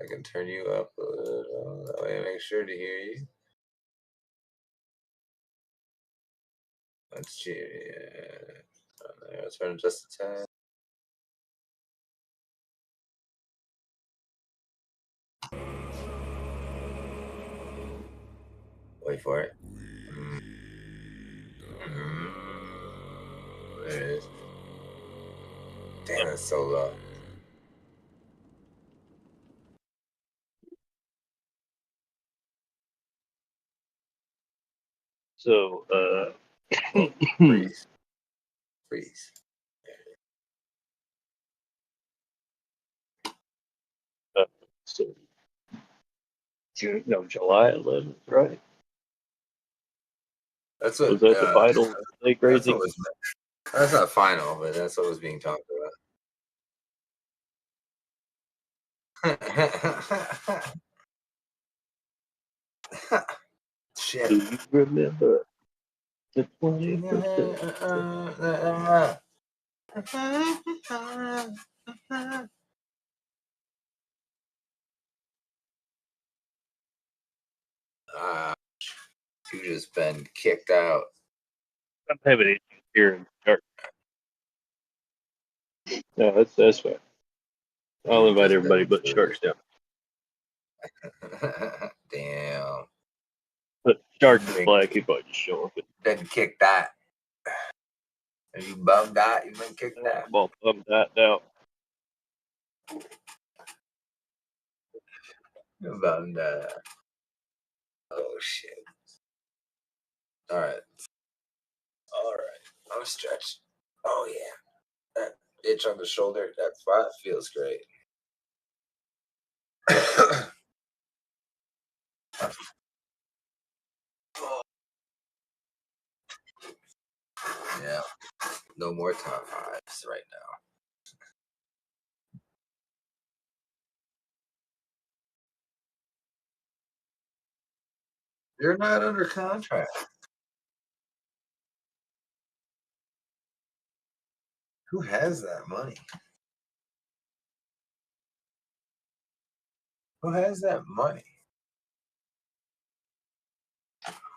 I can turn you up a little. That way I make sure to hear you. Let's see. Let's turn it just a tad. Wait for it. There it is. Damn, it's so low. So, freeze. Freeze. So July 11th, right? That's what Was that the final? that's what was. That's not final, but that's what was being talked about. Shit. Do you remember the 21st? You just been kicked out. I'm having issues here in Shark. No, that's fine. I'll invite everybody but Sharks down. Damn. But Sharks is black, he probably just show up. Didn't kick that. Are you bummed out? You been kicked that? I'm all bummed that out. Bummed out. Oh shit. Alright. I'm stretched. Oh yeah. That itch on the shoulder, that spot feels great. Yeah. No more top fives right now. You're not under contract. Who has that money? Who has that money?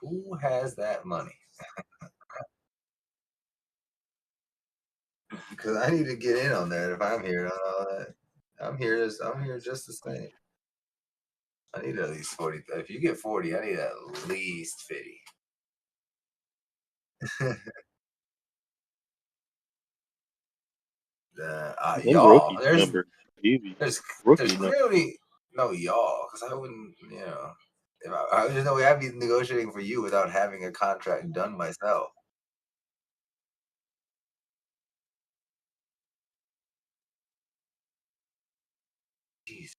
Who has that money? Because I need to get in on that if I'm here on all that. I'm here just the same. I need at least 40. If you get 40, I need at least 50. Y'all, there's clearly no y'all, because I wouldn't, if there's no way I'd be negotiating for you without having a contract done myself. Jeez.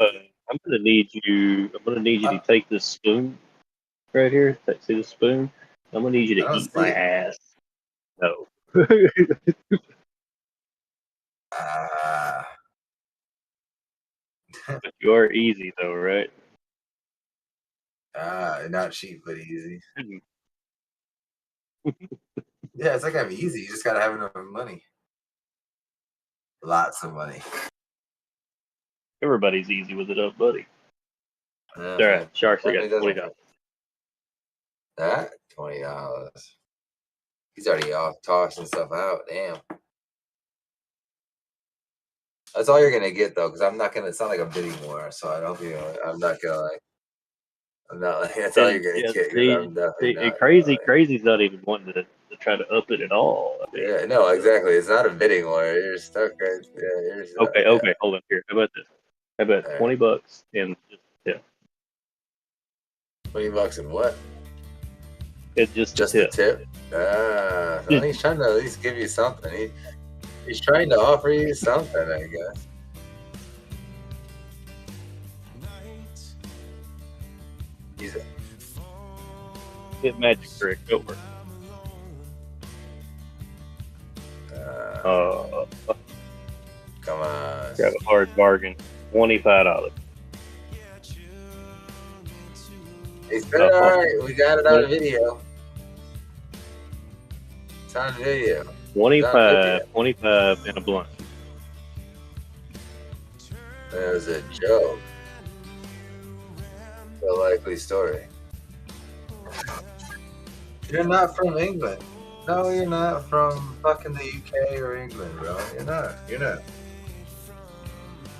I'm gonna need you to take this spoon right here. See the spoon? I'm gonna need you to eat my ass. No. But you are easy though, right? Not cheap, but easy. Yeah, it's like I'm easy. You just gotta have enough money. Lots of money. Everybody's easy with it up, buddy. All right, Sharks, I got $20. That $20. He's already off tossing stuff out. Damn. That's all you're gonna get though, because I'm not gonna. It's not like a bidding war, so I don't. I'm not gonna like. I'm not like. That's all you're gonna get. I'm definitely not. Crazy's not even wanting to try to up it at all. I mean, yeah, no, exactly. It's not a bidding war. You're stuck right. Yeah, you're stuck. Okay, hold on here. How about this? How about $20 and just tip? $20 and what? It's just a tip. So he's trying to at least give you something. He's trying to offer you something, I guess. Get magic trick. Go work. Come on. Got a hard bargain. $25. He said, all right, we got it on video. It's on video. 25 and a blunt. It was a joke. The likely story. You're not from England. No, you're not from fucking the UK or England, bro. You're not. You're not.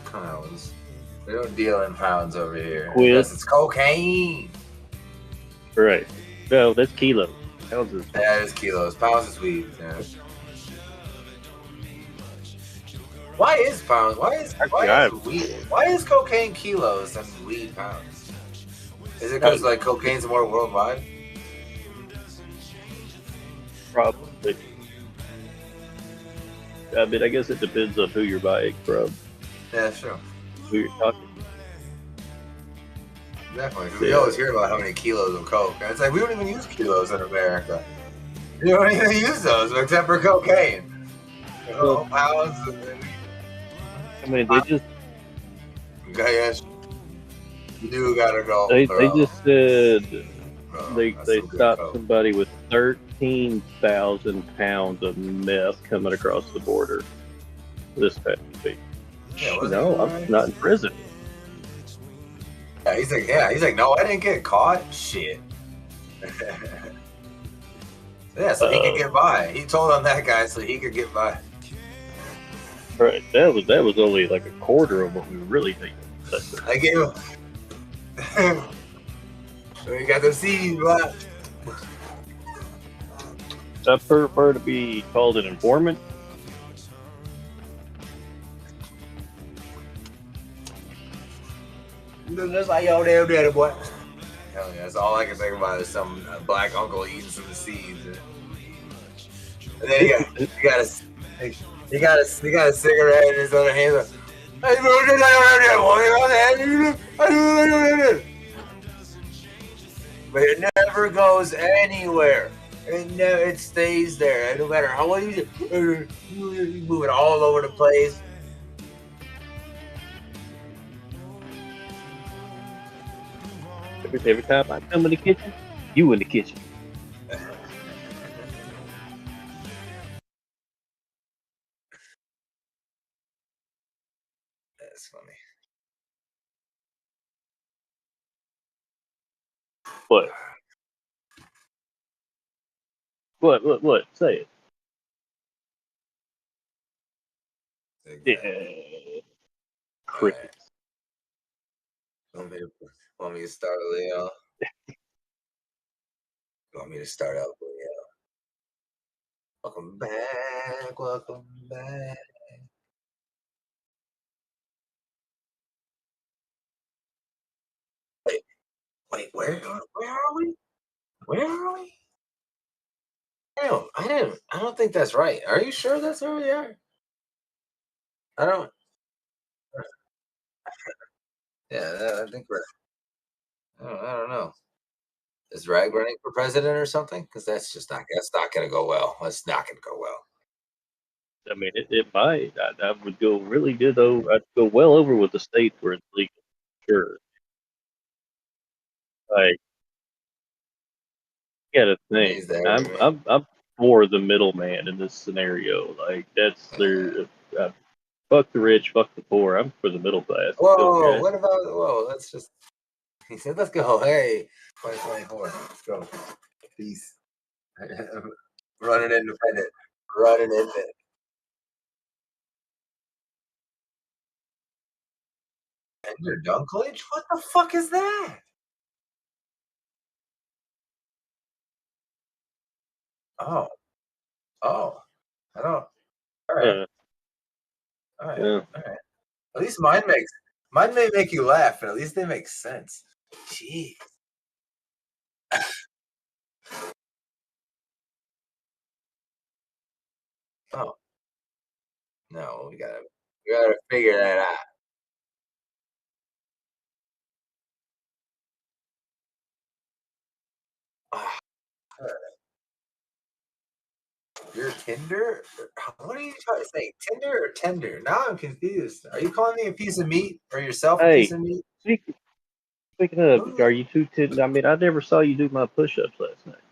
Pounds. We don't deal in pounds over here. Quid. Unless it's cocaine. Right. No, that's kilos. Pounds is Yeah, it's kilos. Pounds is weed. Yeah. Why is pounds? Why is weed? Why is cocaine kilos and weed pounds? Is it because like cocaine's more worldwide? Probably. I mean, I guess it depends on who you're buying from. Yeah, sure. Who you're talking to. Definitely. Because we always hear about how many kilos of coke. And it's like, we don't even use kilos in America. You don't even use those except for cocaine. Well, pounds. I mean, they just. Yes. You do gotta go. They just said they stopped coke. somebody with 13,000 pounds of meth coming across the border this past week. Yeah, no, I'm not in prison. He's like, no, I didn't get caught. Shit. Yeah, so he could get by. He told on that guy so he could get by. Right, that was only like a quarter of what we really think. I gave him. We got the seeds, but I prefer to be called an informant. Just like yo, damn daddy boy. Hell yeah, that's all I can think about is some black uncle eating some seeds. And then he got a cigarette in his other hand. But it never goes anywhere. It stays there. No matter how well you move it all over the place. Every time I come in the kitchen, you in the kitchen. That's funny. What? What? Say it. Exactly. Yeah. Crickets. Want me to start, Leo? Want me to start out, Leo? Welcome back. Welcome back. Wait, where are we? Where are we? I don't think that's right. Are you sure that's where we are? I don't. Yeah, I think we're. I don't know. Is Rag running for president or something? Because that's not going to go well. That's not going to go well. I mean, it might. I would go really good though. I'd go well over with the states where it's legal. Sure. Like, you gotta think. I'm for the middleman in this scenario. Like, that's their. Fuck the rich, fuck the poor. I'm for the middle class. Whoa, what about? Whoa, let's just. He said, "Let's go." Hey, 2024. Let's go. Peace. Running independent. Running independent. Tender Dunklage? What the fuck is that? Oh, I don't. All right, all right, Yeah. all right. At least mine may make you laugh, but at least they make sense. Jeez. Oh no, we gotta figure that out. Ah, you're Tinder? What are you trying to say? Tinder or tender? Now I'm confused. Are you calling me a piece of meat or yourself a piece Hey, of meat? speaking of, are you too? I mean, I never saw you do my push-ups last night.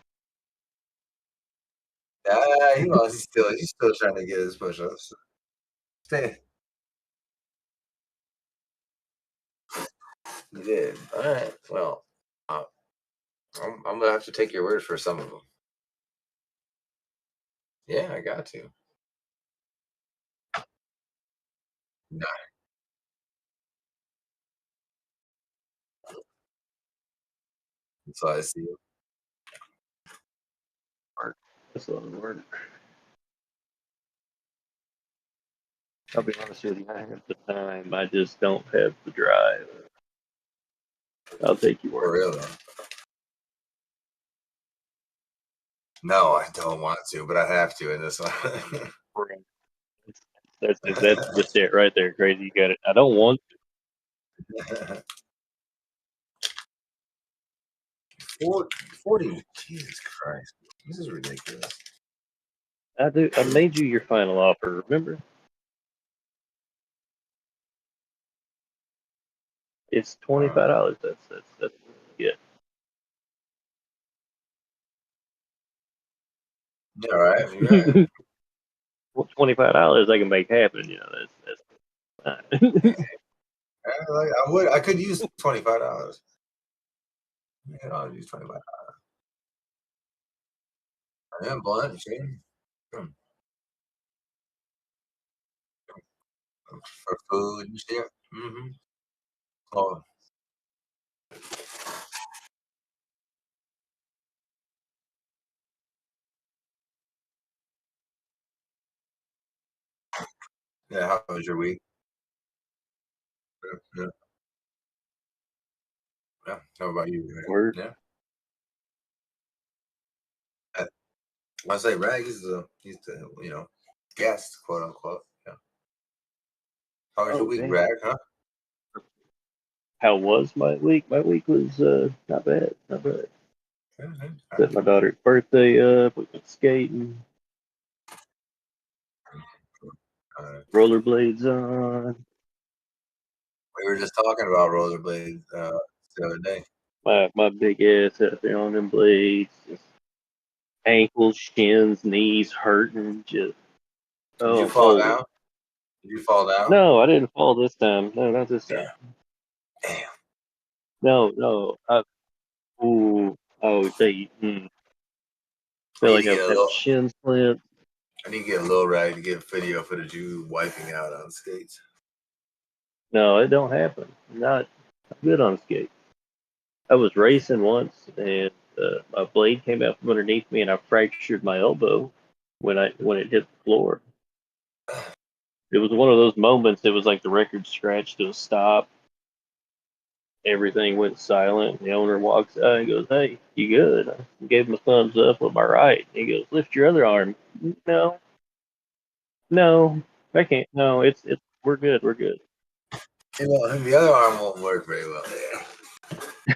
He's still trying to get his push-ups. Stay. You did. All right. Well, I'm gonna have to take your word for some of them. Yeah, I got to. No, that's all I see. Work. That's a lot of work. I'll be honest with you, I have the time. I just don't have the drive. I'll take your For word. real though. No, I don't want to, but I have to in this one. That's just it right there. Crazy, you got it. I don't want 40, Jesus Christ. This is ridiculous. to. I do. I made you your final offer. Remember? It's $25. That's yeah. Yeah, right. You're right. Well, $25 I can make happen. You know, that's fine. I could use $25. Yeah, I'll use 25. I am blunt, see? Hmm. For food and shit. Mm-hmm. Oh, yeah. How was your week? Yeah, yeah. How about you? Word. Yeah. I, I say Rag is the guest, quote unquote. Yeah. How was your Oh week, damn. Rag? Huh? How was my week? My week was not bad. Not bad. Mm-hmm. Set my daughter's birthday up. We went skating. Rollerblades on. We were just talking about rollerblades the other day. My big ass out there on them blades. Just ankles, shins, knees hurting. Just Did you oh fall holy. down? Did you fall down? No, I didn't fall this time. No, not this time. Damn. Damn. No, no. Ooh, oh, they I feel need like to I get was a having little. shin splints. I need to get a little Rag to get video footage of you wiping out on skates. No, it don't happen. Not good on skate. I was racing once, and my blade came out from underneath me, and I fractured my elbow when it hit the floor. It was one of those moments. It was like the record scratched to a stop. Everything went silent. The owner walks out and goes, "Hey, you good?" I gave him a thumbs up with my right. He goes, "Lift your other arm." No, no, I can't. No, it's we're good. We're good. The other arm won't work very well.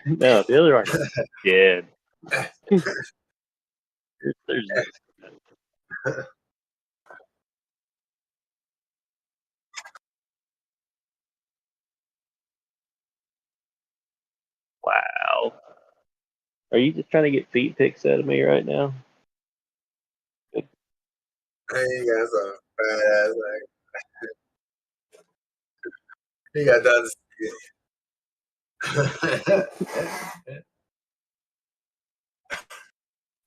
No, the other arm is dead. There's wow. Are you just trying to get feet pics out of me right now? Hey, you got some badass. Like, he got done.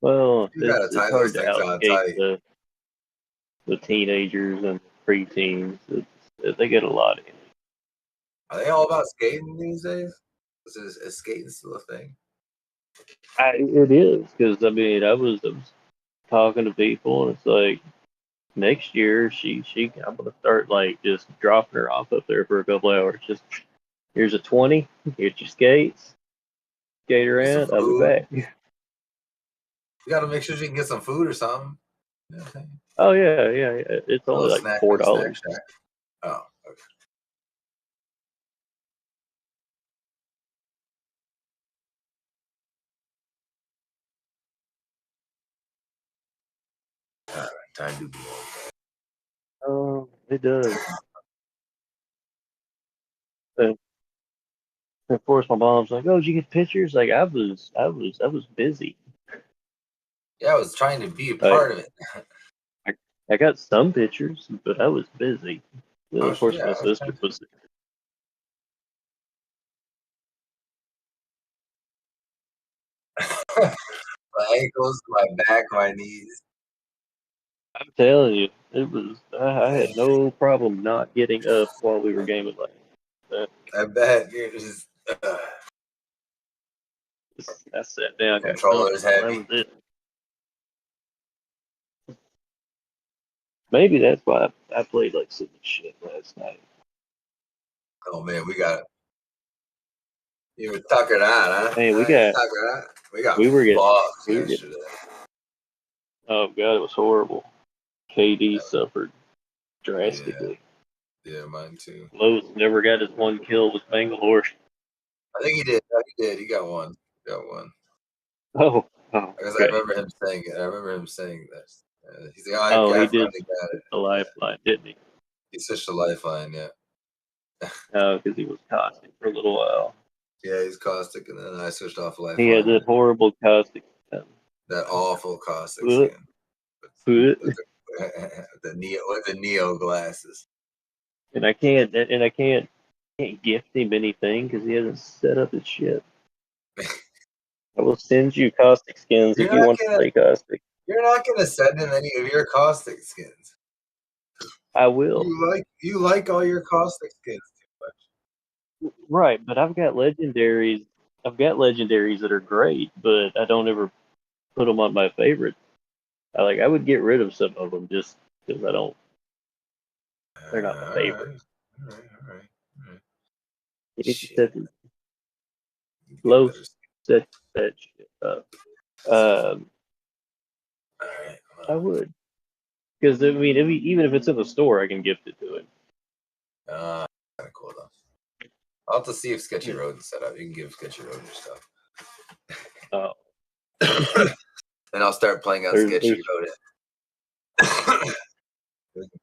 Well, You gotta it's tie hard those to things on outskate tight. the teenagers and preteens. They get a lot in. Are they all about skating these days? Is skating still a thing? It is because I was talking to people and it's like next year she I'm gonna start like just dropping her off up there for a couple hours. Just here's a 20, get your skates, skate Get some around, I'll be food. back. You gotta make sure she can get some food or something. Yeah, Oh yeah. It's a only little like snack in the snack $4. shack. Oh, okay. All right, time to be old. Oh, it does. And of course, my mom's like, "Oh, did you get pictures?" Like I was busy. Yeah, I was trying to be a I, part of it. I, I got some pictures, but I was busy. Well, Oh, of course, yeah, my I was sister trying. was. My ankles, my back, my knees. I'm telling you, it was. I had no problem not getting up while we were gaming like that. I bet you're just I sat down, got controller's comfortable. That heavy. was it. Maybe that's why I played like so much shit last night. Oh man, we got you were tuckered out, huh? Man, You tuckered out. We got fucked we were getting. yesterday. Oh god, it was horrible. KD suffered Yeah, drastically. yeah, mine too. Lowe's never got his one kill with Bangalore. I think he did. Yeah, he did. He got one. Got one. Oh, Because I okay. remember him saying it. I remember him saying this. He's like, oh, Oh, I he did finally got it. the Yeah. lifeline, didn't he? He switched the lifeline. Yeah. No, because he was caustic for a little while. Yeah, he's caustic, and then I switched off He had lifeline. that horrible caustic. That awful caustic Put, skin. put, With the neo glasses. and I can't gift him anything because he hasn't set up his shit. I will send you caustic skins if You're you not want to gonna. play caustic. You're not gonna send him any of your caustic skins. I will. You like all your caustic skins too much. Right, but I've got legendaries. I've got legendaries that are great, but I don't ever put them on my favorite. I would get rid of some of them just because I don't. They're not my All favorite. right, all right. You need to Shit, set you get low better. set that shit up. All right. I would because I mean, even if it's in the store, I can gift it to him. Kind of cool though. I'll have to see if Sketchy Yeah. Road is set up. You can give Sketchy Road your stuff. Oh, And I'll start playing out Sketchy there's Road.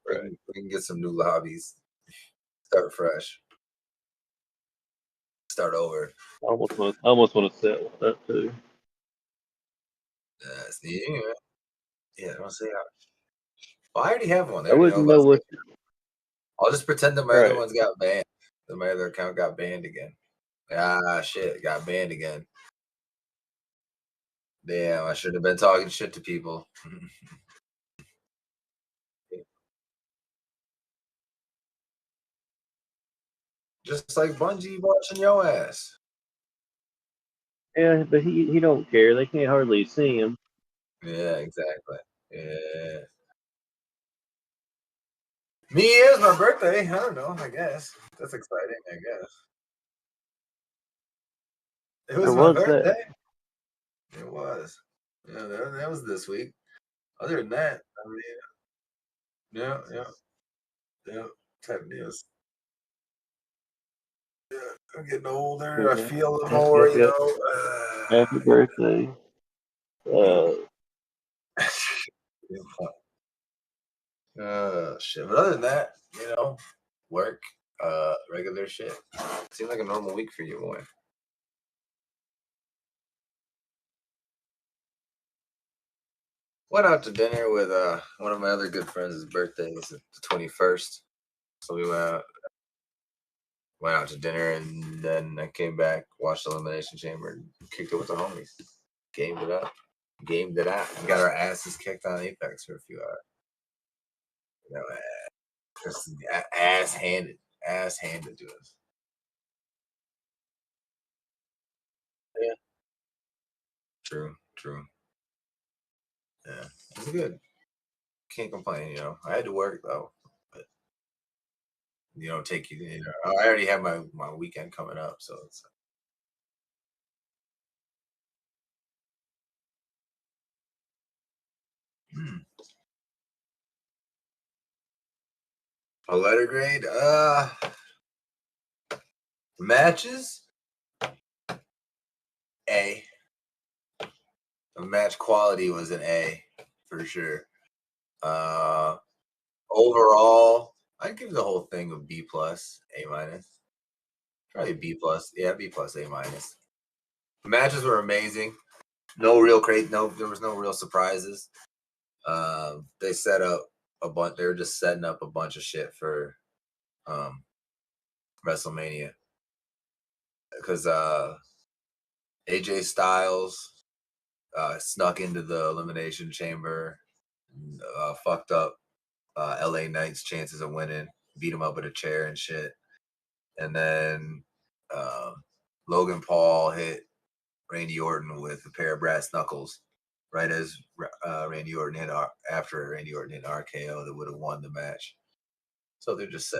right. We can get some new lobbies. Start fresh. Start over. I almost want to set one up too. Yeah. Yeah, I don't see how. Well, I already have one. They I already know wouldn't about know what. Sketchy. I'll just pretend that my other Right. ones got banned. That my other account got banned again. Ah, shit, got banned again. Damn, I should have been talking shit to people. Just like Bungie watching your ass. Yeah, but he don't care. They can't hardly see him. Yeah, exactly. Yeah. Me is my birthday. I don't know. I guess that's exciting. I guess it Or was my was that? birthday. It was. Yeah, that was this week. Other than that, I mean, yeah. Type news. Yeah, I'm getting older. I Yeah. feel it Yep, more. yep, yep. Happy birthday. Shit. But other than that, work, regular shit. Seems like a normal week for you, boy. Went out to dinner with one of my other good friends' birthday is the 21st. So we went out to dinner, and then I came back, watched Elimination Chamber, and kicked it with the homies. Gamed it up. Gamed it out. We got our asses kicked on Apex for a few hours. You know, just ass handed to us. Yeah. True. Yeah, it was good. Can't complain. I had to work though, but take you. I already have my weekend coming up, so it's a letter grade. Matches A. The match quality was an A for sure. Overall, I'd give the whole thing a B plus, A minus. Probably B plus. Yeah, B plus, A minus. The matches were amazing. No real there was no real surprises. They set up a bunch. They were just setting up a bunch of shit for WrestleMania because AJ Styles snuck into the elimination chamber, fucked up LA Knight's chances of winning, beat him up with a chair and shit. And then Logan Paul hit Randy Orton with a pair of brass knuckles right as Randy Orton hit after Randy Orton hit RKO that would have won the match. So they're just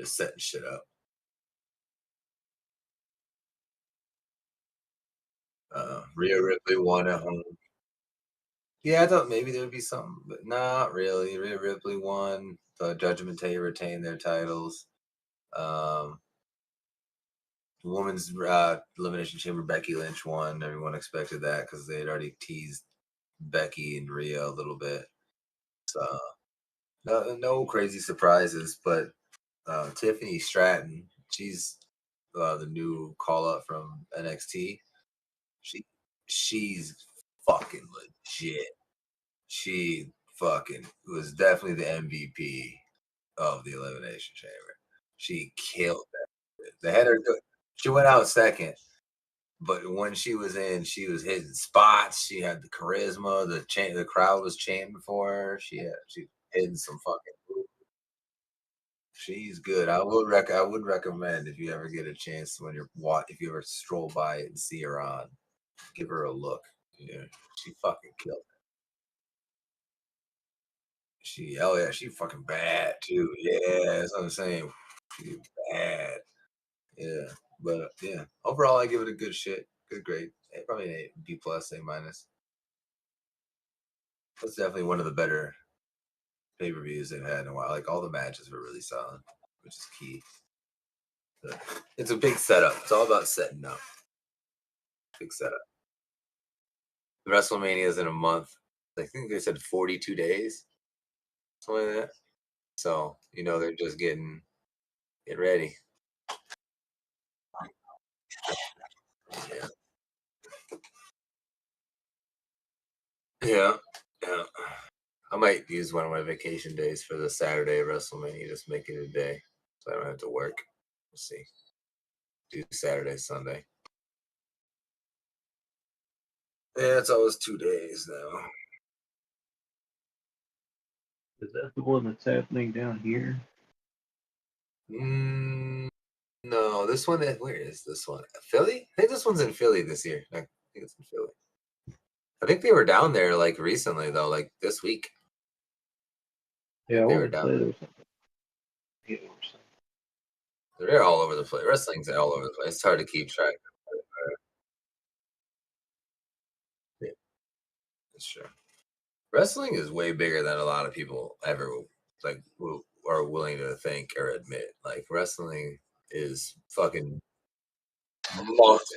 setting shit up. Rhea Ripley won at home. Yeah, I thought maybe there would be something, but not really. Rhea Ripley won. The Judgment Day retained their titles. Um, Women's Elimination Chamber, Becky Lynch won. Everyone expected that because they had already teased Becky and Rhea a little bit. So no crazy surprises, but Tiffany Stratton, she's the new call up from NXT. She she's fucking legit. She fucking was definitely the MVP of the Elimination Chamber. She killed that. They had her she went out second, but when she was in, she was hitting spots. She had the charisma. The crowd was chanting for her. She hitting some fucking. She's good. I would recommend if you ever get a chance when if you ever stroll by it and see her on, give her a look. Yeah, she fucking killed. Oh yeah, she fucking bad too. Yeah, that's what I'm saying. She's bad. Yeah, but yeah, overall I give it a good shit, good grade. Probably an A, B plus, A minus. It's definitely one of the better pay per views they've had in a while. Like all the matches were really solid, which is key. But it's a big setup. It's all about setting up. Big setup. The WrestleMania is in a month. I think they said 42 days, something like that. So they're just get ready. Yeah. Yeah. Yeah. I might use one of my vacation days for the Saturday of WrestleMania, just make it a day so I don't have to work. We'll see. Do Saturday, Sunday. Yeah, it's always 2 days now. Is that the one that's happening down here? No, this one. Where is this one? Philly? I think this one's in Philly this year. I think it's in Philly. I think they were down there like recently though, like this week. Yeah, I They were want to down say there. there was something. They're all over the place. Wrestling's all over the place. It's hard to keep track. Yeah, that's true. Wrestling is way bigger than a lot of people ever like are willing to think or admit. Like wrestling is fucking multi.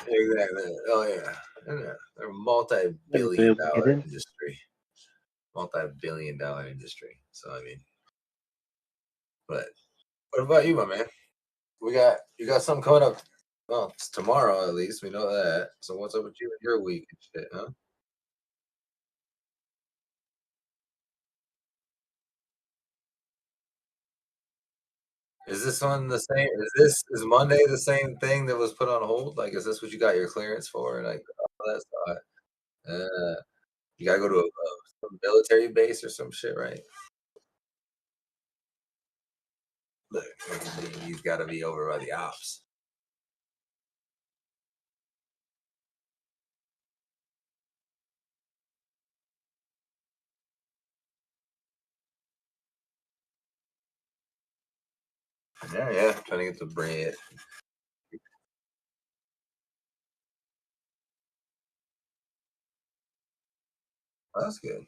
Exactly. Oh yeah. Yeah. They're a Never multi-billion been able to get dollar in. industry. Multi-billion dollar industry. So I mean, but what about you, my man? You got something coming up. Well, it's tomorrow at least. We know that. So what's up with you and your week and shit, huh? Is this one the same? Is Monday the same thing that was put on hold? Like, is this what you got your clearance for? And like, all that stuff. You gotta go to some military base or some shit, right? Look, he's got to be over by the ops. Yeah, yeah. Trying to get the bread. Oh, that's good.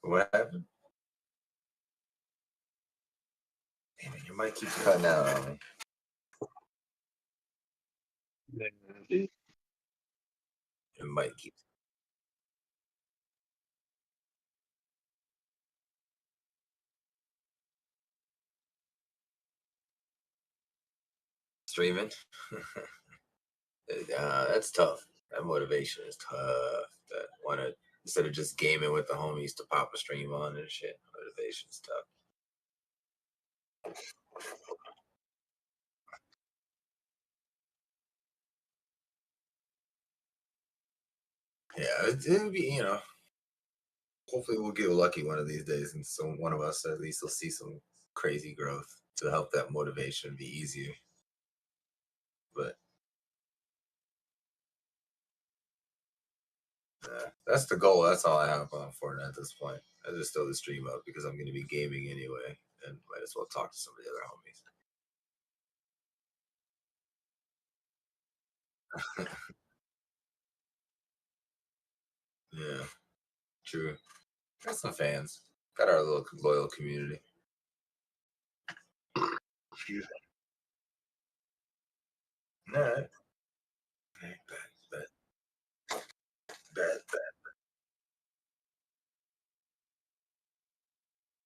What happened? Damn it, your mic keeps cutting out on me. Your mic keeps streaming. That's tough. That motivation is tough. That want to instead of just gaming with the homies to pop a stream on and shit. Motivation is tough. Yeah, it'll be, hopefully we'll get lucky one of these days, and so one of us at least will see some crazy growth to help that motivation be easier. But that's the goal. That's all I have on Fortnite at this point. I just throw the stream up because I'm going to be gaming anyway, and might as well talk to some of the other homies. Yeah, true. Got some fans. Got our little loyal community. All right. Bet, bet, bet.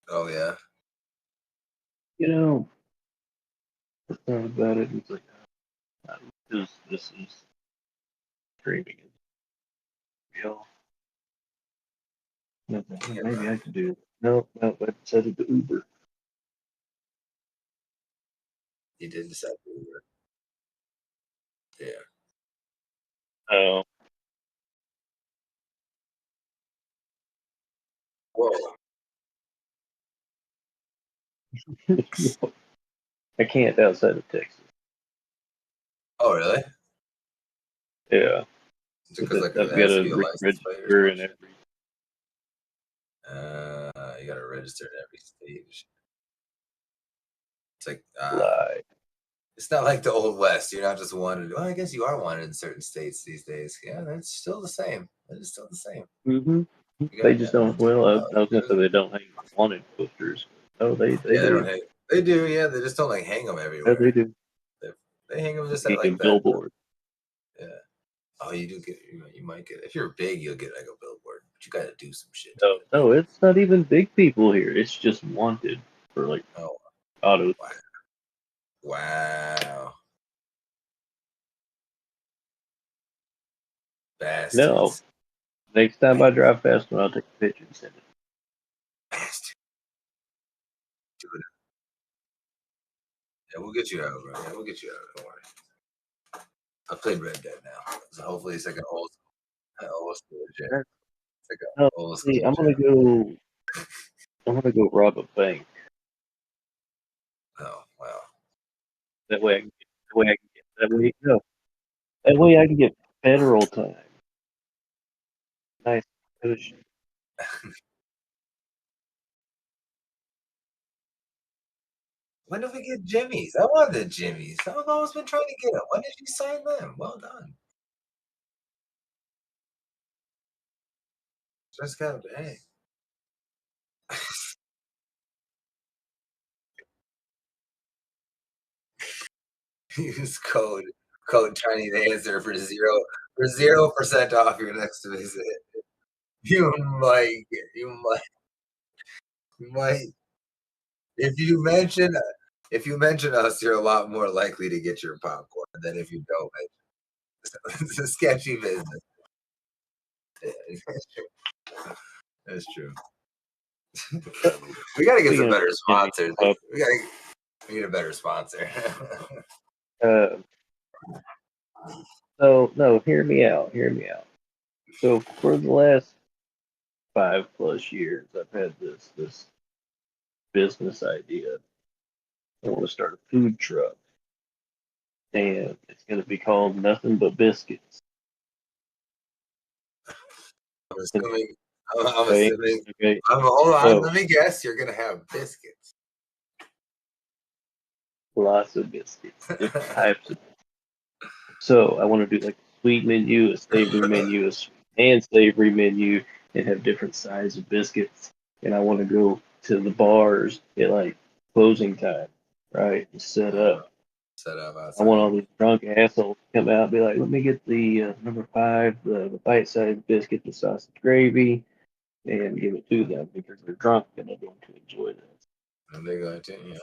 Oh yeah. You know, I thought about it. It's like, this is streaming. Real. Yeah. Maybe I could do it. No, I decided to Uber. You did decide to do it. Yeah. Oh. Whoa. I can't outside of Texas. Oh really? Yeah. Because like I've it got has to to be a license plate or register and something. everything. You got to register in every state. It's like Lie. it's not like the old west. You're not just wanted. Well, I guess you are wanted in certain states these days. Yeah, that's still the same. It is still the same. Mm-hmm. You got, They just don't. Well, I was gonna say they don't hang wanted posters. Oh, they yeah, they don't do. hang. They do. Yeah, they just don't like hang them Yeah, everywhere. they do. They, they hang them just at like And that. billboard. Yeah. Oh, you do get. You might get. If you're big, you'll get like a billboard. But you got to do some shit to No, get a no, billboard. it's not even big people here. It's just wanted for like Oh, auto. wow. Wow. No, Bastards. next time I drive past one, I'll take a picture and send it. Bastards. Do it. Yeah, we'll get you out, bro. Yeah, we'll get you out. Don't worry. I played Red Dead now, so hopefully it's like an old school jam. It's like an No, old see, school jam. I'm gonna go rob a bank. Oh wow. That way I can get. That way I can get. That way, no. That way I can get federal time. Nice cushion. When did we get Jimmy's? I wanted Jimmy's. I've always been trying to get them. When did you sign them? Well done. Just got hey. Use code Chinese answer for 0% off your next visit. You might you might if you mention us, you're a lot more likely to get your popcorn than if you don't mention. It's a sketchy business. Yeah, that's true. That's true. We gotta get some Speaking of better Jimmy, sponsors. We need a better sponsor. uh, so no, hear me out. Hear me out. So for the last 5+ years, I've had this business idea. I want to start a food truck, and it's going to be called Nothing But Biscuits. I'm And, assuming. I'm okay, assuming. okay. Hold on. So Let me guess. You're gonna have biscuits. lots of biscuits, different types of. So I want to do like a sweet menu, a savory menu, a sweet and savory menu, and have different sizes of biscuits. And I want to go to the bars at like closing time, right? And set up. Set up I want outside. all these drunk assholes to come out and be like, let me get the number 5, the bite-sized biscuit, the sausage gravy, and give it to them because they're drunk and they're going to enjoy this. And they're going to, yeah.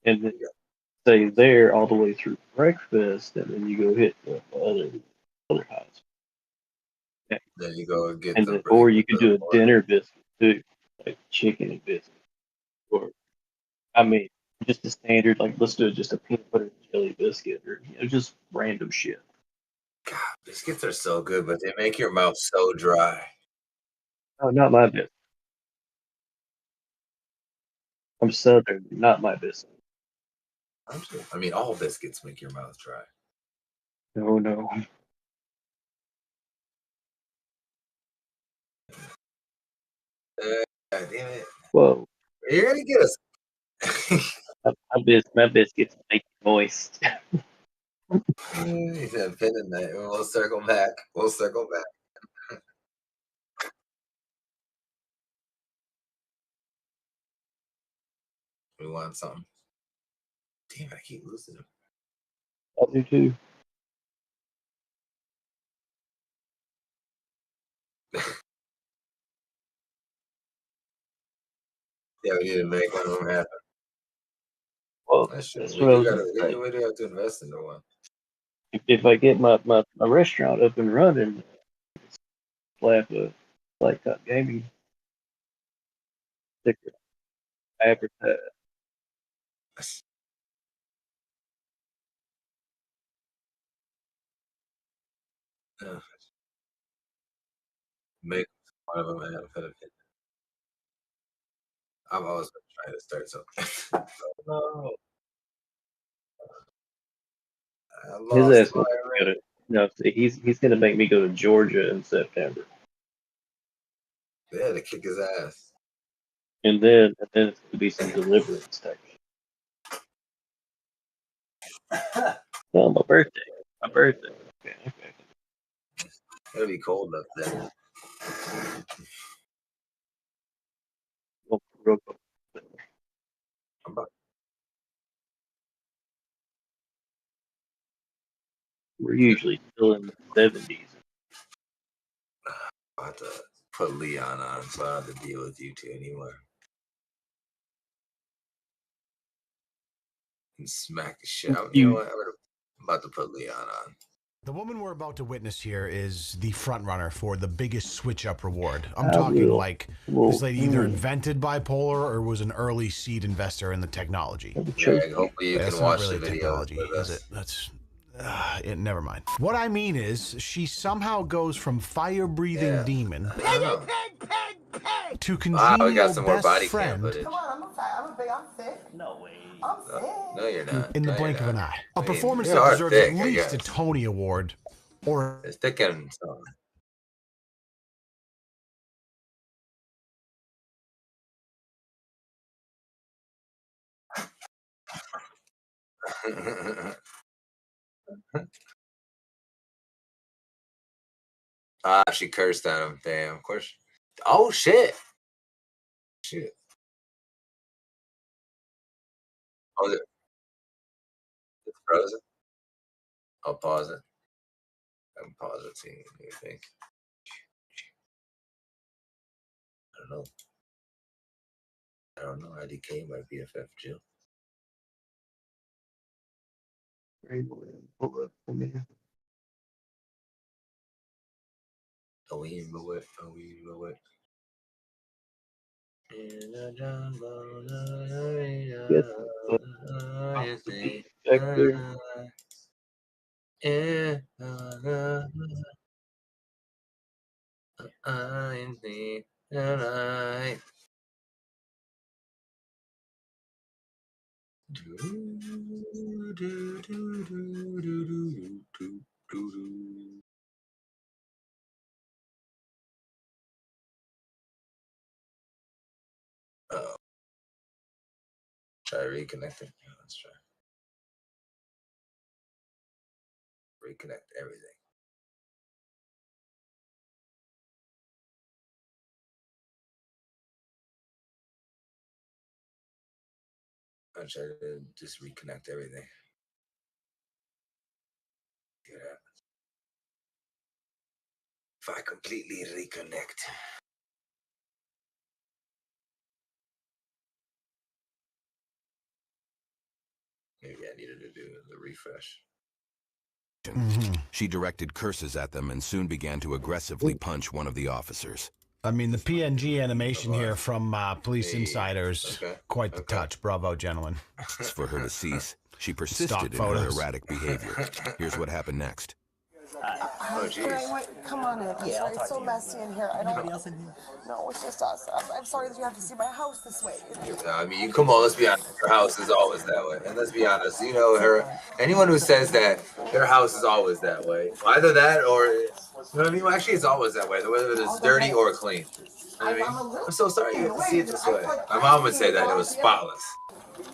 And then stay there all the way through breakfast, and then you go hit the other house. Then you go and get And the then, or you could the do a pork. dinner biscuit too, like chicken and biscuit. Or I mean, just the standard, like let's do just a peanut butter and jelly biscuit, or just random shit. God, biscuits are so good, but they make your mouth so dry. Oh, not my biscuit. I'm Southern, not my biscuit. I mean, all biscuits make your mouth dry. No, no. God damn it! Whoa, You're gonna get us. my biscuits make you moist. He's a pin in that. We'll circle back. We'll circle back. We want something. Damn, I keep losing him. I do too. Yeah, we need to make one of them happen. Well, That's true. that's We what I do was gotta. gonna say. We do have to invest into one. If I get my restaurant up and running, we'll have a like gaming sticker advertise. Yeah. Make one of them happen. I've always been trying to start something. Oh, no, I His lost ass my gonna go ring. to no. See, he's gonna make me go to Georgia in September, Yeah, to kick his ass. and then it's gonna be some deliverance type. No, my birthday. My birthday. Okay, okay. It'll be cold up there. Well, real quick. I'm about, We're usually still in the 70s. about to put Leon on, so I don't have to deal with you two anymore. And smack the shit out. You know what? I'm about to put Leon on. The woman we're about to witness here is the front runner for the biggest switch up reward. I'm I talking will. like Well, this lady either invented bipolar or was an early seed investor in the technology. Greg, hopefully you That's can not watch really the videos technology, with is us. it? That's never mind. What I mean is, she somehow goes from fire-breathing demon to We got congenial some more best body cam friend footage. Come on, I'm sick. no way. I'm sick. No, you're not. in the No, you're blink of an not. eye. I A mean, performance you that are deserves thick, at I least a guess. Tony Award or It's thick and so. She cursed at him. Damn, of course. Oh shit! Shit. Oh, it's frozen. I'll pause it. I'm pause it. See what you think. I don't know. I don't know. IDK my BFF Jill. Pull up for me. Oh, we know it. Oh, we know it. Guess the beat back there. Oh, try reconnecting. Yeah, let's try reconnect everything. I try to just reconnect everything. See what happens. If I completely reconnect. Maybe I needed to do the refresh. She directed curses at them and soon began to aggressively punch one of the officers. I mean, the PNG animation here from Police Insiders, quite the touch. Bravo, gentlemen. For her to cease, she persisted in her erratic behavior. Here's what happened next. Oh, jeez. Wait, come on in. I'm sorry, it's so messy in here. I don't. Anybody else in here? No, it's just us. I'm sorry that you have to see my house this way. I mean, come on, let's be honest. Her house is always that way. And let's be honest, you know, anyone who says that their house is always that way, either that or, you know what I mean? Well, actually, it's always that way, whether it's dirty or clean. You know what I mean? I'm so sorry you have to see it this way. My mom would say that it was spotless.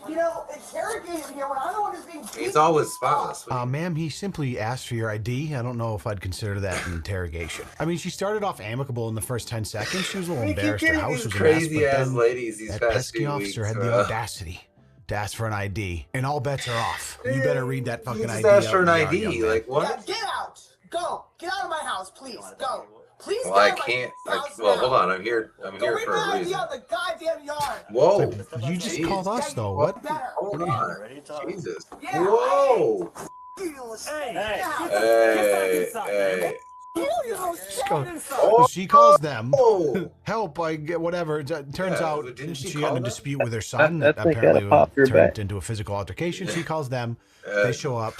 You know, interrogating here when I'm the one who's being beaten. It's always spotless. Ma'am, he simply asked for your ID. I don't know if I'd consider that an interrogation. I mean, she started off amicable in the first 10 seconds. She was a little embarrassed. Her house was crazy a mess, ass ladies. These that past pesky few officer weeks, had the audacity to ask for an ID, and all bets are off. You better read that fucking ID. Ask for an ID, like what? Get out! Go! Get out of my house, please! Go! Please. Well, I can't. Well, hold on. I'm here. I'm here for a reason. Out the goddamn yard. Whoa! You just called us though. What? Hold on. Jesus. Whoa! Hey! Oh, she calls them. Help! I get whatever. It turns out she had a dispute with her son that apparently turned into a physical altercation. She calls them. They show up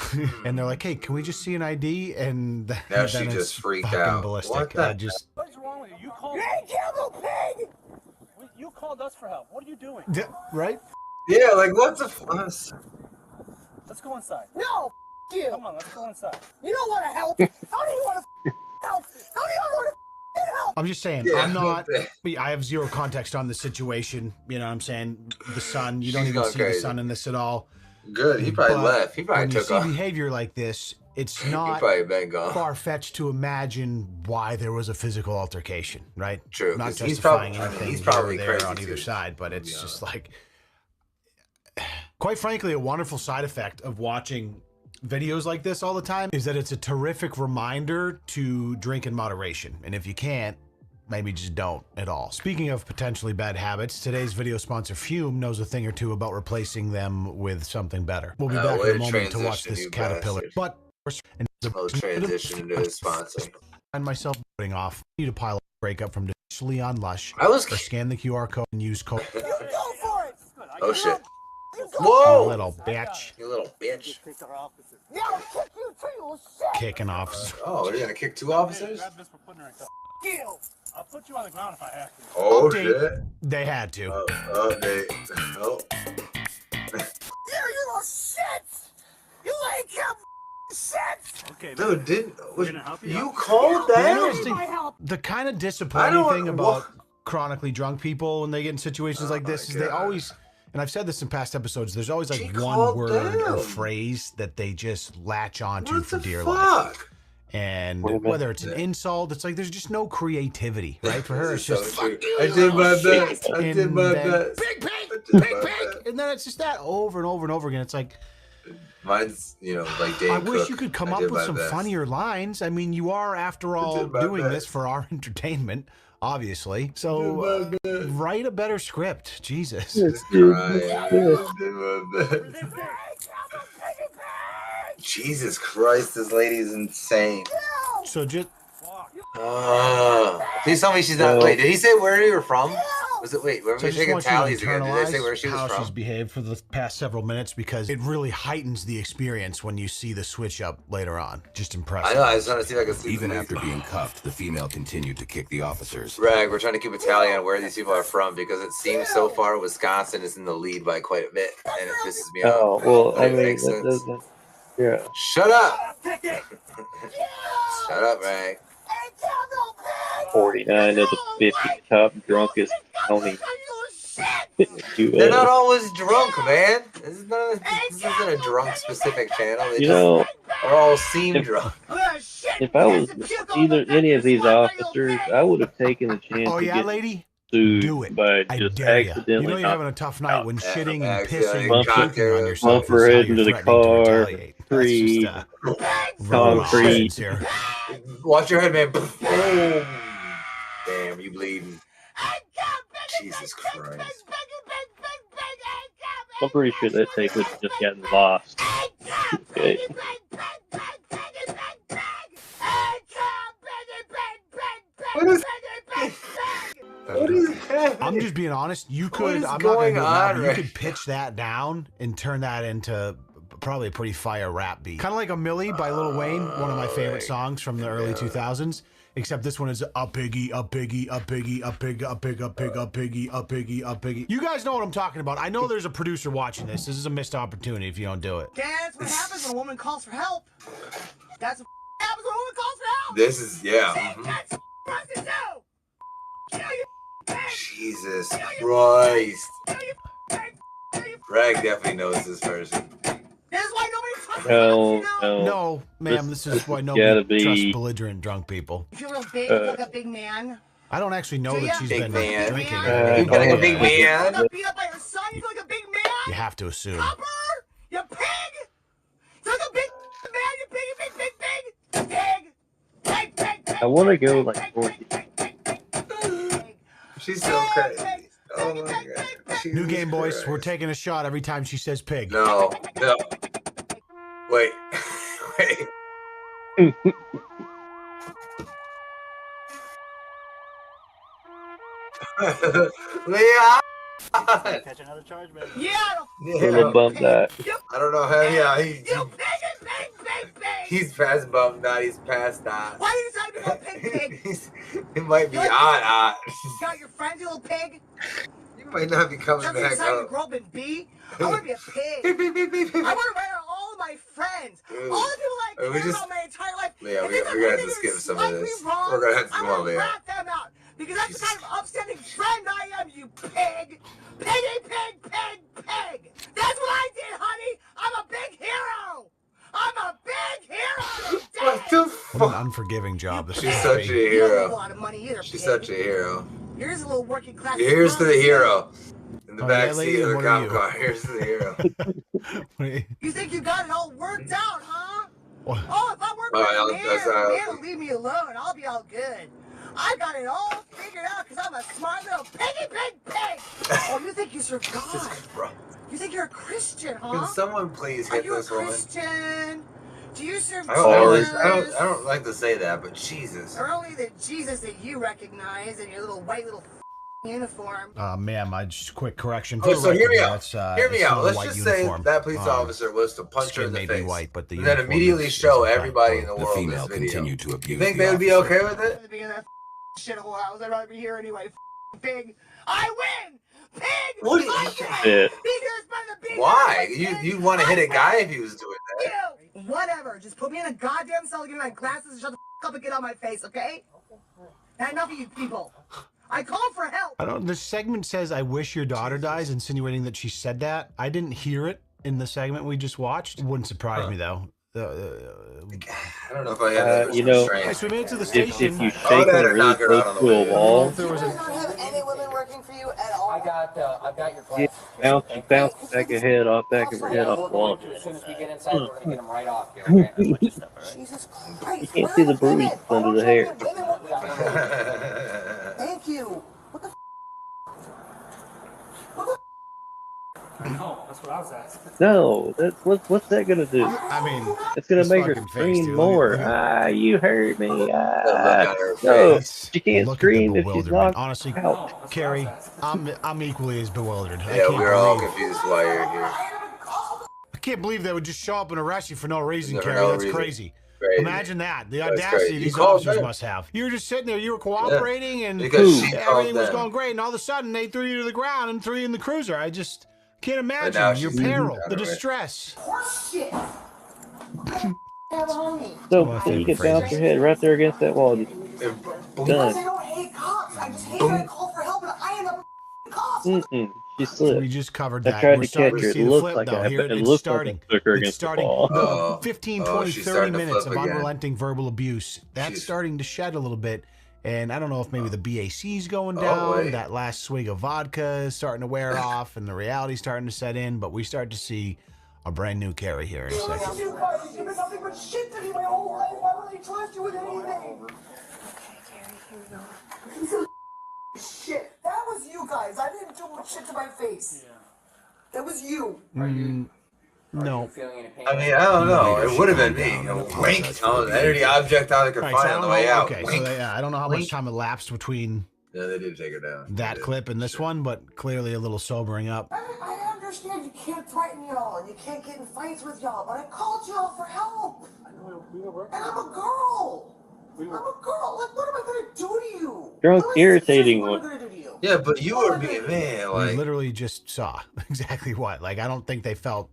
and they're like, "Hey, can we just see an ID?" And now she just freaked out. Ballistic. What's wrong with you? You called. Hey, kill the pig! You called us for help. What are you doing? Right? Yeah, like what's the fuss? Let's go inside. No, you. Come on, let's go inside. You don't want to help. How do you want to help? How do you want to help? I'm just saying, I'm not. I have zero context on the situation. You know what I'm saying? The son, you don't even see the son in this at all. Good. He probably left. He probably took off. When you see behavior like this, it's not far-fetched to imagine why there was a physical altercation, right? True. Not justifying anything he's probably there crazy on either side, but it's just like, quite frankly, a wonderful side effect of watching videos like this all the time is that it's a terrific reminder to drink in moderation. And if you can't, maybe just don't at all. Speaking of potentially bad habits, today's video sponsor Fume knows a thing or two about replacing them with something better. We'll be back in a moment to watch this caterpillar. But transition into his sponsor. I find myself putting off. Need a pile of breakup from Leon Lush. Or scan the QR code and use code. You go for it. Oh shit! Whoa! You little bitch. You little bitch. Yeah, I'll kick you too, you shit. Kicking officers. Oh, you're gonna kick two officers? I'll put you on the ground if I have to. Oh shit! They had to. Oh. You little shit! You ain't come shit! Okay, dude, you out. called them? The kind of disappointing thing about chronically drunk people when they get in situations like this is they always, and I've said this in past episodes, there's always like one word or phrase that they just latch onto for dear life. And whether it's an insult, it's like there's just no creativity, right? For her, it's just fuck you. I did my best. I did my best. Pig, pig. And then it's just that over and over and over again. It's like, mine's, like Dave I wish Cook. you could come up with some funnier lines. I mean, you are, after all, doing this for our entertainment, obviously. So write a better script. Jesus. Jesus Christ, this lady is insane. So just... please tell me she's not... Wait, did he say where you were from? Was it... Wait, where were we taking tallies again? Did they say where she was from? How she's behaved for the past several minutes, because it really heightens the experience when you see the switch up later on. Just impressive. I know, I just want to see if I can see. Even after being cuffed, the female continued to kick the officers. Rag, we're trying to keep a tally on where these people are from, because it seems so far Wisconsin is in the lead by quite a bit, and it pisses me off. Oh, well, I mean, that doesn't... Yeah. Shut up! Shut up, Rag. 49 of the 50 top drunkest counties. They're not always drunk, man. This isn't a drunk-specific channel. They are all seem drunk. If I was any of these officers, I would have taken the chance to get sued. Do it. By just accidentally. You know you're having a tough night when shitting and pissing and choking on yourself. Bump her head into the car. Concrete. Watch your head, man. Boom. Damn, you bleeding. Jesus Christ. I'm pretty sure that tape would have just gotten lost. Okay. What is What is happening? I'm just being honest. You could. What is I'm going not gonna do it now, on but you right could pitch that down and turn that into probably a pretty fire rap beat. Kind of like a Millie by Lil Wayne, one of my favorite songs from the early 2000s. Except this one is a piggy, a piggy, a piggy, a pig, a pig, a pig, a piggy, a piggy, a piggy. You guys know what I'm talking about. I know there's a producer watching this. This is a missed opportunity if you don't do it. That's what happens when a woman calls for help. That's what happens when a woman calls for help. This is, yeah. See, that's what to do. Kill you, pig. Jesus Christ. Rag definitely knows this person. This is why nobody trusts No, us, No, ma'am, this is why gotta nobody be- trusts belligerent drunk people. You feel real big, you feel like a big man. I don't actually know that she's Big been man. drinking. You I feel like a know big that. man? You got beat up by your son, you feel like a big man? You have to assume. Copper? You pig? You like a big man, you pig, you big, big, big? Pig, pig, pig. I want to go like 40. She's so crazy. Oh my god. New Jesus game, boys. Christ. We're taking a shot every time she says pig. No. Wait. Wait. Leon! Catch another charge, baby. Yeah, Little bump that. I don't know how. Yeah, you pig. he's past bum that. He's past that. Why are you trying to become pig? It might be You like odd. You got your friend, you little pig? You might not be coming Something back inside to up. grow up and be? I want to be a pig. Beep, beep, beep, beep, beep. I want to write out all of my friends. Dude. All the people I We care just- about my entire life. Yeah, If we're there's gonna have anything to skip that's some of slightly this. wrong, We're gonna have to I'm come on, gonna Leah. rat them out. Because that's the kind of upstanding friend I am, you pig. Pig. That's what I did, honey. I'm a big hero. I'm a big hero. What the What an fuck? unforgiving job this She's is. such a You don't have a hero. lot of money either, She's pig. such a hero. Here's a little working class. Here's to the hero. In the Oh, back yeah, seat lady, of the what are you? cop car. Here's to the hero. You think you got it all worked out, huh? What? Oh, if I work All with right, a I'll- man, that's the all right. man will leave me alone. I'll be all good. I got it all figured out because I'm a smart little pig. Oh, you think you serve God? Bro, You think you're a Christian, huh? can someone please Are hit you a this woman? Christian? Do you serve I don't, Jesus? I don't like to say that, but Jesus. Or only the Jesus that you recognize in your little white little uniform? Ma'am, I just quick correction. Oh, For the so hear record, me out. that's, Hear me it's out. not a Let's white just uniform. say that police officer was to punch her skin in the may be face. white, but the and then uniform immediately is show black. everybody in the The world female this video. continued to You abuse think the they would be officer. okay with At it? the beginning of that shithole house, I'd rather be here anyway. Pig. I win! Pig! What do you- I Yeah. win! Be here is better than being Why? here anyway, You pig. want to hit I a guy win. if he was doing that? You. Whatever. Just put me in a goddamn cell, give me my glasses, and shut the up and get on my face, okay? Not enough of you people. I called for help. I don't. The segment says, "I wish your daughter dies," insinuating that she said that. I didn't hear it in the segment we just watched. Wouldn't surprise me though. I don't know if I have that You know, Okay, restraint. so we made it to the If station. you Oh, shake that them or really knock her close out on the to way a in. wall, There was You a, don't have any women working for you at all. I've got your you glasses. bounce back of her head off back of her head off the wall. As soon as we get inside, we're gonna get them right off here. Okay? Jesus Christ. You can't see the bruise under the hair. Thank you. What the No, that's what I was asking. No, that's what's that gonna do? I mean, It's gonna his make her fucking face, scream dude. more. Look at- Ah, you hurt me. Look Ah, at her no, face. she can't look at the scream if she's bewilderment. knocked Honestly, out. No, that's what I Carrie, was asking. I'm equally as bewildered. I Yeah, can't we're all believe- confused why you're here. I can't believe they would just show up and arrest you for no reason, For Carrie. no That's reason. crazy. Crazy. Imagine that. The That's audacity crazy. You these called officers them. must have. You were just sitting there, you were cooperating, and Because she called everything was them. going great, and all of a sudden they threw you to the ground and threw you in the cruiser. I just can't now imagine your she's peril, leaving. the distress. horse shit? Have on me. So, my so you favorite can bounce your head right there against that wall. Just Because I done. don't hate cops. I just hate when I call for help and I end up cops. Mm-mm. She We slipped. just covered I that. tried We're to starting catch her. see It the looked flip, like though. I, Here it it's looked starting. like I took her It's against the starting. wall. Oh. 15, Oh, 20, she's 30 starting to minutes flip of again. unrelenting verbal abuse. That's She's- starting to shed a little bit. And I don't know if maybe the BAC's going Oh, down, wait. that last swig of vodka is starting to wear off, and the reality's starting to set in, but we start to see a brand new Carrie here in a second. You guys, you've been nothing but shit to me my whole life. Why would I trust you with anything? Okay, Carrie, here we go. Shit. That was you guys. I didn't do shit to my face. That was you. No. Feeling any pain? I mean, I don't know. Later, It would have she been calmed me. down and Wink. apologized for Oh, the enter the behavior. object out of Right, so confinement I on don't the way know, out. okay, so Wink. yeah, I don't know how much Wink. time elapsed between Yeah, they did take her down. That clip and this one, but clearly a little sobering up. I understand you can't threaten y'all and you can't get in fights with y'all, but I called y'all for help. And I'm a girl. I'm a girl. Like, what am I gonna do to you? Drunk, irritating one. Yeah, but you were being man. Like, we literally just saw exactly what. Like, I don't think they felt.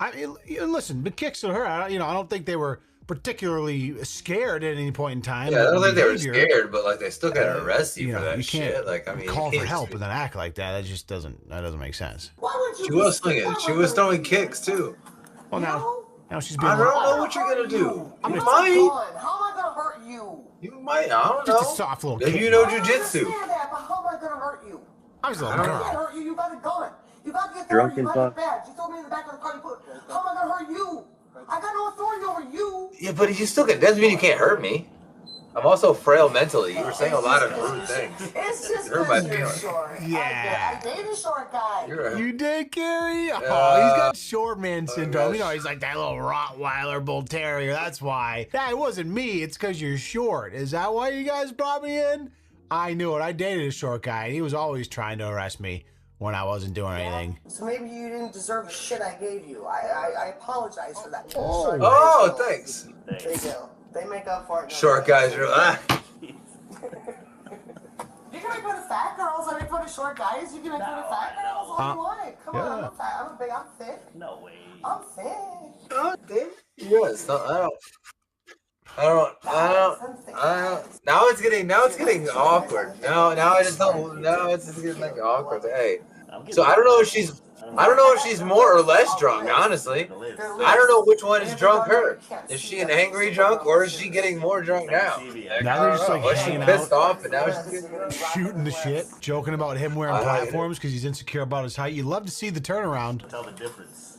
I mean, listen, the kicks to her. I don't think they were particularly scared at any point in time. Yeah, I don't think they were scared, but like they still gotta arrest you for that you can't shit. Like, I mean, call for help and then act like that. That just doesn't make sense. She was swinging. She was throwing kicks too. Well, now she's being. I don't know what you're gonna do. You might. How am I gonna hurt you? You might. I don't know. Just a soft little Maybe kick. you know I jujitsu. understand that, but how am I gonna hurt you? I was a I little can't girl. hurt you. You got a gun. You got the Drunk authority. You and got the badge. You told me in the back of the car. You put. How am I gonna hurt you? I got no authority over you. Yeah, but you still can. Doesn't mean you can't hurt me. I'm also frail mentally. You were saying a lot of rude things. It's just Hurt my because you're feelings. short. Yeah. I dated a short guy. You did, Gary? Oh, he's got short man syndrome. He's like that little Rottweiler bull terrier. That's why. That wasn't me. It's because you're short. Is that why you guys brought me in? I knew it. I dated a short guy, and he was always trying to arrest me when I wasn't doing anything. So maybe you didn't deserve the shit I gave you. I apologize for that. Oh, thanks. They do. They make up for it. Short guys are. You can make fun of fat girls. I make fun of short guys. You can make fun of fat girls all you want. Come on, I'm fat. I'm big. I'm thick. No way. I'm thick. Oh, dude. Yes. I don't. Now it's getting awkward. Now I just don't. Now it's just getting like awkward. Hey. So I don't know if she's more or less drunk, honestly. I don't know which one is drunk her. Is she an angry drunk or is she getting more drunk now? Now they're just like hanging pissed out, off and now she's getting drunk. shooting the shit, joking about him wearing platforms because he's insecure about his height. You'd love to see the turnaround. Tell the difference.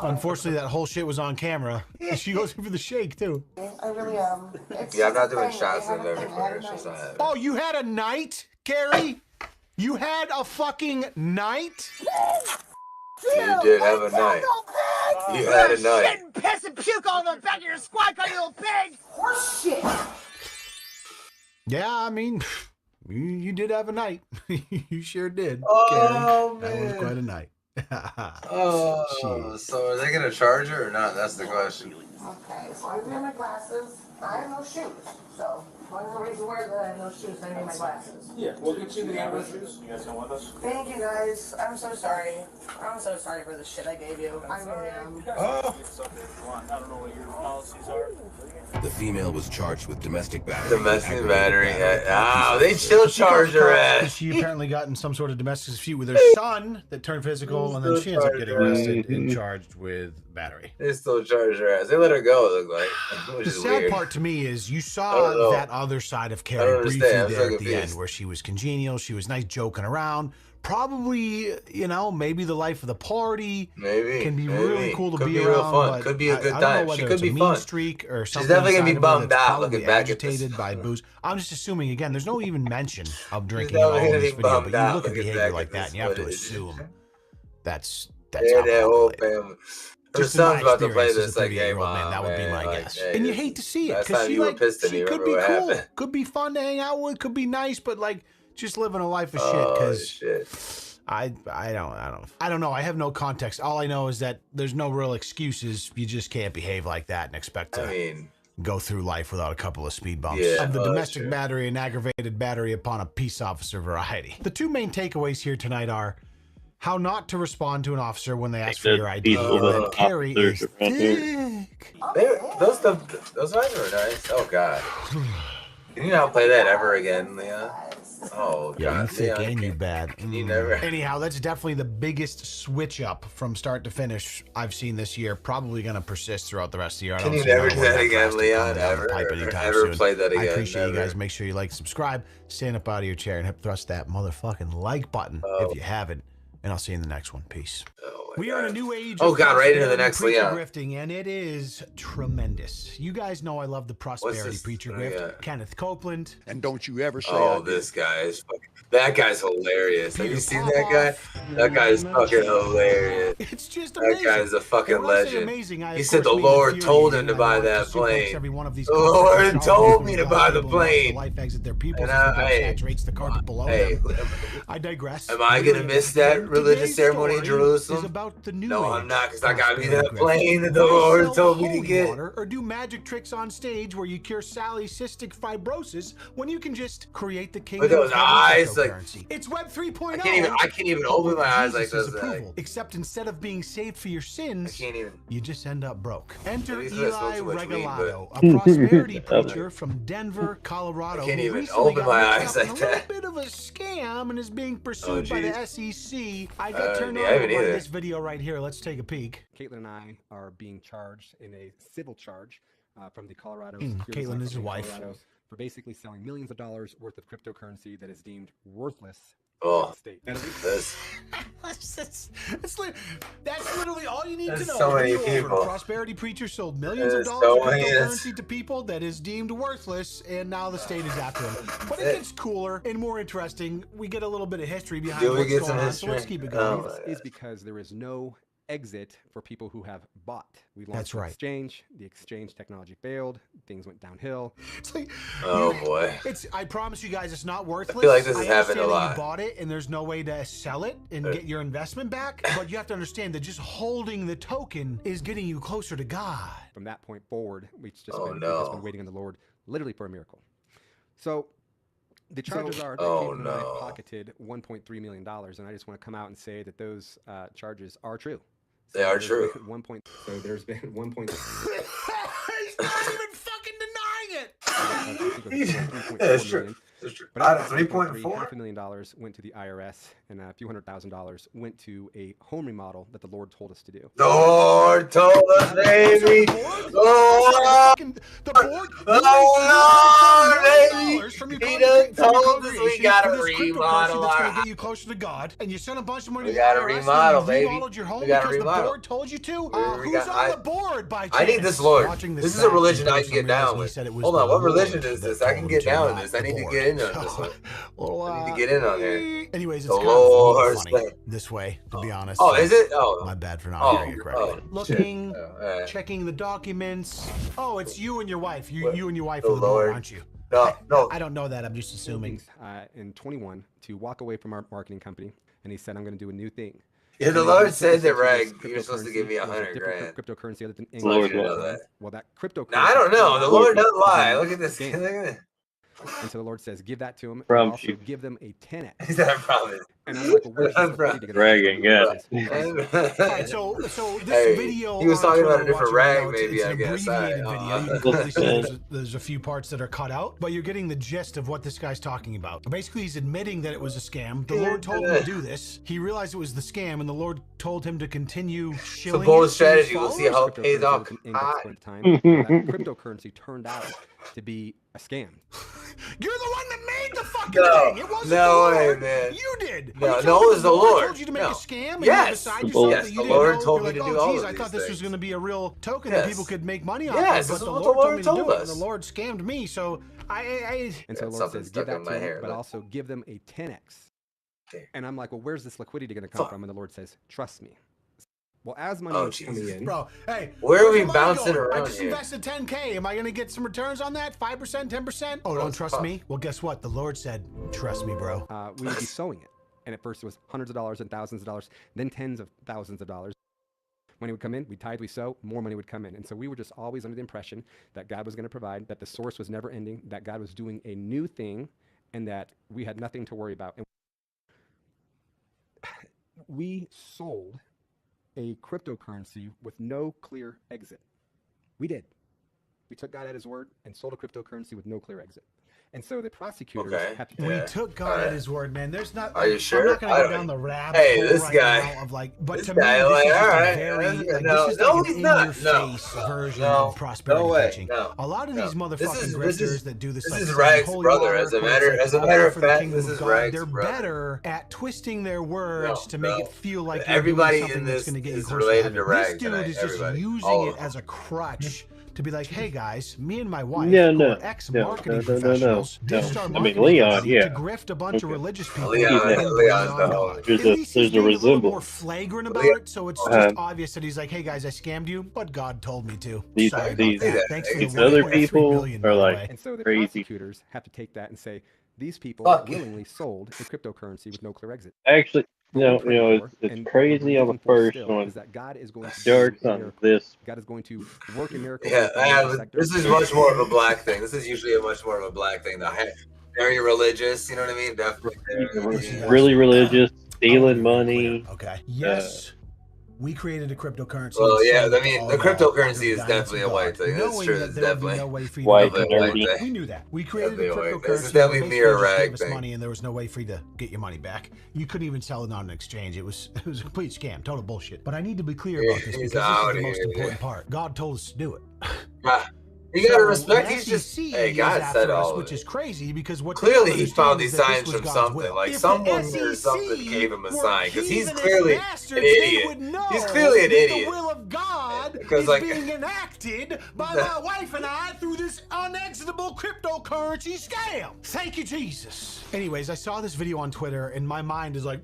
Unfortunately, that whole shit was on camera. She goes in for the shake, too. I really am. Yeah, I'm not doing shots of everywhere. It's just not. Oh, you had a night, Gary? You had a fucking night? You did have a night. You had a night. Shit and piss and puke on the back of your squad car, you little pig! Horse shit! Yeah, I mean, you did have a night. You sure did. Oh, Gary. man. That was quite a night. Oh, so are they gonna charge her or not? That's the question. Okay, so I wear my glasses. I have no shoes. So, one of the reasons why I have no shoes, I need my glasses. Yeah, we'll get you the Amber shoes. You guys come with us? Thank you guys. I'm so sorry. I'm so sorry for the shit I gave you. I really am. You guys can get something if you want. I don't know what your policies are. The female was charged with domestic battery. Domestic battery. They still charge her ass. She apparently got in some sort of domestic dispute with her son that turned physical, and then she ends up getting arrested and charged with battery. They still charge her ass. They let her go, it looked like. Which The is sad weird. part to me is you saw that other side of Carrie briefly understand. I'm there so at the confused. end, where she was congenial, she was nice, joking around. Probably, maybe the life of the party can be really cool to could be be around. real fun. But Could be a good I don't time. know whether She could it's be a mean fun. streak or something. She's definitely gonna be inside of her bummed that's out probably looking back at this. agitated by booze. I'm just assuming again. There's no even mention of drinking definitely in all gonna of this be video, bummed but you out look at looking behavior back like at that, this and you have to footage. assume that's Yeah, how that whole calculated. family. Her Just in my son's about to play experience as this a like, hey, 38-year-old man, mom, that would be my like, guess. hey, And you this- hate to see it last because time she you were like pissed at she me, could remember be what cool, happened? could be fun to hang out with, could be nice, but like just living a life of shit. Oh, Because shit. I don't know. I have no context. All I know is that there's no real excuses. You just can't behave like that and expect to go through life without a couple of speed bumps. Yeah, Of the oh, domestic sure. battery and aggravated battery upon a peace officer variety. The two main takeaways here tonight are how not to respond to an officer when they ask for your ID, and that Carrie is thick. Those eyes are nice. Oh, God. Can you not play that ever again, Leon? Oh, Yeah, you God. thick Leon, and you bad. You never. Anyhow, that's definitely the biggest switch up from start to finish I've seen this year. Probably going to persist throughout the rest of the year. I Can don't you see never another do one that again, drastic Leon? coming down the Ever? pipe anytime Ever soon. play that I again? appreciate you Never. guys. Make sure you like, subscribe, stand up out of your chair, and thrust that motherfucking like button if you haven't. And I'll see you in the next one. Peace. We are in a new age. Oh, of God, right into the prosperity next preacher Leon. grifting, and it is tremendous. You guys know I love the prosperity this? preacher Oh, grift. yeah. Kenneth Copeland. And don't you ever say Oh, I did. this guy is fucking. That guy's hilarious. Have you seen that guy? That guy's fucking hilarious. It's just amazing. That guy's a fucking legend. Amazing, he said the Lord told him to buy that plane. The Lord told me to buy the plane. And saturates the carpet below them. I digress. Am I gonna miss that religious ceremony in Jerusalem? No, I'm not, because I got me that plane that the Lord told me to get. Or do magic tricks on stage where you cure Sally's cystic fibrosis when you can just create the kingdom. With those eyes, like it's Web 3.0. I can't even open my eyes like those. Except instead of being saved for your sins, I can't even. You just end up broke. Enter Eli Regalado, a prosperity preacher from Denver, Colorado. I can't even open my eyes like that. A little bit of a scam and is being pursued by the SEC. I got turned on by this video right here. Let's take a peek. Caitlin and I are being charged in a civil charge from the Colorado. Caitlin is his wife. For basically selling millions of dollars worth of cryptocurrency that is deemed worthless. Oh, that's literally all you need to know. So many people. A prosperity preacher sold millions of dollars of cryptocurrency to people that is deemed worthless, and now the state is after him. But it gets cooler and more interesting. We get a little bit of history behind what's going on, so let's keep it going. This is because there is no exit for people who have bought. We launched That's right. exchange. The exchange technology failed. Things went downhill. It's like, oh boy! I promise you guys, it's not worthless. I feel like this has happened a lot. You bought it, and there's no way to sell it and get your investment back. But you have to understand that just holding the token is getting you closer to God. From that point forward, we've just been waiting on the Lord, literally for a miracle. So. The charges are that and I pocketed $1.3 million, and I just want to come out and say that those charges are true. So they are true. So there's been 1. He's not even fucking denying it. That's true. But out of $3.4 $500,000 went to the IRS, and a few $100,000 went to a home remodel that the Lord told us to do. The Lord told us, baby. The board. Baby. He done told us we gotta remodel that's gonna get you closer to God, and you sent a bunch of money. We gotta remodel, baby. Your home because the board told you to. Who's on the board? By chance? I need this Lord. This is a religion I can get down with. Hold on, what religion is this? I can get down with this. I need to get in on this one. I need to get in on there. Anyways, it's kind of funny this way, to be honest. Oh, is it? Oh, my bad for not hearing it correctly. Looking, checking the documents. Oh, it's you and your wife. You and your wife are the board, aren't you? No. I don't know that. I'm just assuming. In 21 to walk away from our marketing company, and he said, "I'm going to do a new thing." Yeah, the Lord said that, Rag, you're supposed to give me $100,000. Cryptocurrency other than Lord know that. Well, that cryptocurrency. Now, I don't know. The Lord doesn't lie. Look at this. Look at this. And so the Lord says, give that to him, and also give them a 10x. He said, I promise. And I'm like, well, where's this bragging, yeah. Right, so this video, he was talking about a different rag, maybe, I guess. There's a few parts that are cut out, but you're getting the gist of what this guy's talking about. Basically, he's admitting that it was a scam. The Lord told him to do this. He realized it was the scam, and the Lord told him to continue shilling. It's a bold strategy. We'll see how it pays off. Cryptocurrency turned out to be a scam. You're the one that made the fucking thing. It wasn't the way, Lord. man. You did. No, it was the Lord. Told you to make a scam. And yes. You yes, the Lord told me to do all of these I thought this was going to be a real token yes. that people could make money off yes, of. But the Lord told us. And the Lord scammed me. So And so the Lord says, give that to him, but also give them a 10x. And I'm like, well, where's this liquidity going to come from? And the Lord says, trust me. Well, as money is coming in, bro, hey, where are we bouncing around? I just invested $10K. Am I going to get some returns on that? 5%, 10%? Oh, don't trust me? Well, guess what? The Lord said, trust me, bro. We would be sowing it. And at first it was hundreds of dollars and thousands of dollars, then tens of thousands of dollars. Money would come in, we tithe, we sow, more money would come in. And so we were just always under the impression that God was going to provide, that the source was never ending, that God was doing a new thing, and that we had nothing to worry about. And we sold a cryptocurrency with no clear exit. We did. We took God at his word and sold a cryptocurrency with no clear exit. And so the prosecutors have to. We took God at his word, man. There's not. Are you sure? I'm not going to go down the rabbit hole this right guy. now of like, but this to me, guy, this is all right, a very no, this is no, like he's an not. in-your-face version of prosperity teaching. A lot of these motherfucking grifters that do this, this is Rag's brother. As a matter of fact, this is Rag's brother. They're better at twisting their words to make it feel like everybody in this is related to Rag. This dude is just using it as a crutch to be like, hey guys, me and my wife, No, who no, are ex-marketing no. professionals, No. ditched our I mean, marketing Leon, company yeah. to grift a bunch of religious people. Leon's and bring the on God. homie. At least he's there's a being a little more resemblance. flagrant about it, so it's just obvious that he's like, hey guys, I scammed you, but God told me to. Sorry about that. Thanks for the these other 1.3 people million, by are the like way. And so the crazy. prosecutors have to take that and say, these people Fuck. willingly sold a cryptocurrency with no clear exit. Actually, What we're praying for, it's and what crazy we're on the looking for first still, one. is that God is going to do Starts a on miracle. this. God is going to work a miracle. Yeah, in the financial sector. this is much more of a black thing. This is usually a much more of a black thing. Very religious, you know what I mean? Definitely. Really religious, stealing money. Okay. Yes. We created a cryptocurrency. Well, yeah, and sold I it to mean, all the y'all under cryptocurrency the is guidance definitely of a white God, thing. That's knowing true. that It's there would be definitely no way for you white to and get dirty. money. We knew that. We created a Definitely a white thing. cryptocurrency. This is definitely that basically mirror just rag gave us thing. money, and there was no way for you to get your money back. You couldn't even sell it on an exchange. It was a complete scam, total bullshit. But I need to be clear about this He's because this is the outta most here, important part. God told us to do it. You gotta So, respect. the He's just. SEC Hey, is God after said us, all of which it. is crazy because what Clearly, they he don't found understand these is that this signs was from God's something. will. Like If someone the or something SEC gave him a were sign because he's heathenish clearly an bastards, they idiot. would know He's clearly an that idiot. the will of God Because, is like, being enacted by my wife and I through this unexitable cryptocurrency scam. Thank you, Jesus. Anyways, I saw this video on Twitter and my mind is like,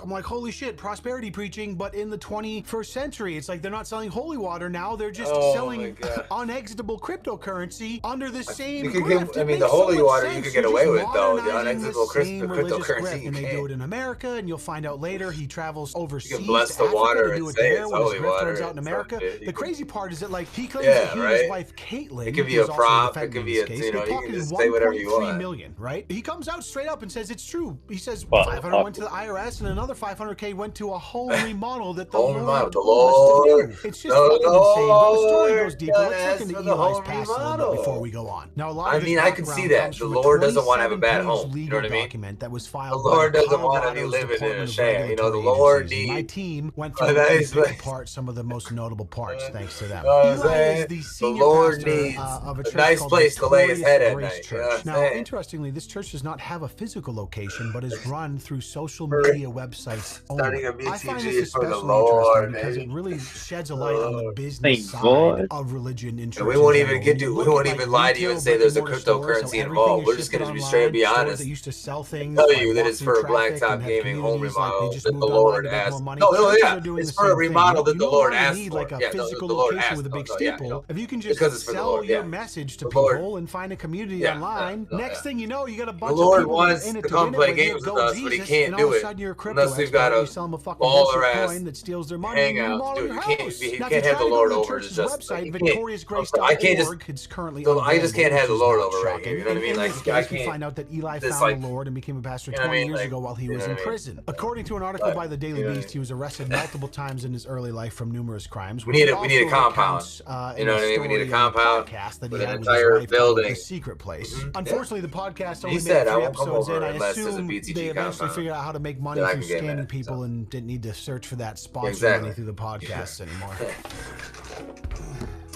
I'm like, holy shit, prosperity preaching, but in the 21st century. It's like they're not selling holy water now. They're just selling unexitable cryptocurrency under the same You could grift. get, I It mean, the makes so holy much water you sense. could get You're away just with, though. The modernizing unexitable same religious cryptocurrency, grift, you and they do can't. it in America, and you'll find out later he travels overseas You can bless to the Africa water to do and it say there it's when his holy grift water runs out in and America. some shit. The crazy part is that, like, he claims Yeah, that he and his right? wife Caitlin, It could be who's a also the prop. It defendant could in be this a, case, you know, they you can pocketed just say whatever you 1.3 want. million, right? He comes out straight up and says it's true. He says Well, 500 went to the IRS and another 500K went to a home remodel that the Home Lord remodel. The told us to Lord. do. It's just fucking insane. But the story goes deeper. Lord Let's look asked into for the Eli's home past a little bit before remodel. we go on. Now, a lot I of his mean, I can see background that. comes The from Lord doesn't want to have a 27 bad page home. You know legal what I mean? document that was The filed Lord by doesn't want any Colorado's living in a Department of sham. You know, the Regulatory Lord Agencies. My needs team went a through and nice picked place. apart some of the most notable parts thanks to them. You know what I'm Eli saying? is the The senior Lord pastor needs of a a church nice called place to lay his Victorious head at Grace night. You know Church. what I'm Now, saying? interestingly, this church does not have a physical location, but is run through social media websites only. Starting a I find BTG this for the especially Lord, interesting because it baby. really sheds a light on the Lord. business Thank side God. of religion in church. And we won't in even general. get When to. you We look at, won't like, even lie to you retail and say there's a brick-and-mortar stores, so cryptocurrency everything involved. is We're just shifted gonna be straight and online. be Stores honest. that used to sell things Tell by you that it's walk-through for a traffic blacktop and have gaming home communities, like, they remodel just that moved the online Lord to make asked. more money. No, Churches yeah, are doing it's the for a same thing. remodel that You the no Lord longer asked need for. like a Yeah, physical the Lord location asked. with a big No, yeah, you steeple. know, If you can because just it's for the sell Lord. your Yeah, message to the Lord. people and find a community Yeah, online, no, next yeah. thing you know, you got a The bunch of Lord people that are wants in to it to come win it play with you. games with Go us, but he Jesus, can't and all do of a it sudden you're a crypto unless we've got expert. You a sell them a fucking baller bullshit ass coin that steals their money and you hangout. remodel Dude, your you can't. house. You Now, if you can't have try the to go Lord to the over. It's church's just like website, you can't. I can't just. victoriousrace.org, it's currently So I just can't unavailable, have the which is Lord not over right here. shocking. You know what I mean? In Like this I case, we can't. find out that Eli Just found like. the Lord and became a pastor You know what I 20 mean? years Like, ago while he you know was what in I mean? prison. According to an article by the Daily You know what I Beast, he was arrested multiple times in his early life from numerous crimes. We need a also compound. recounts, You in know a what I mean? We need a story on the compound podcast that with he an had with his entire wife called The building. Secret Place. Yeah. Unfortunately, the podcast He only said, made "I 3 won't come episodes over in. I unless there's a assume BTG they eventually compound figured out how to make money that I through can get scamming at, people so. and didn't need to search for that sponsor Exactly. money through the podcasts anymore.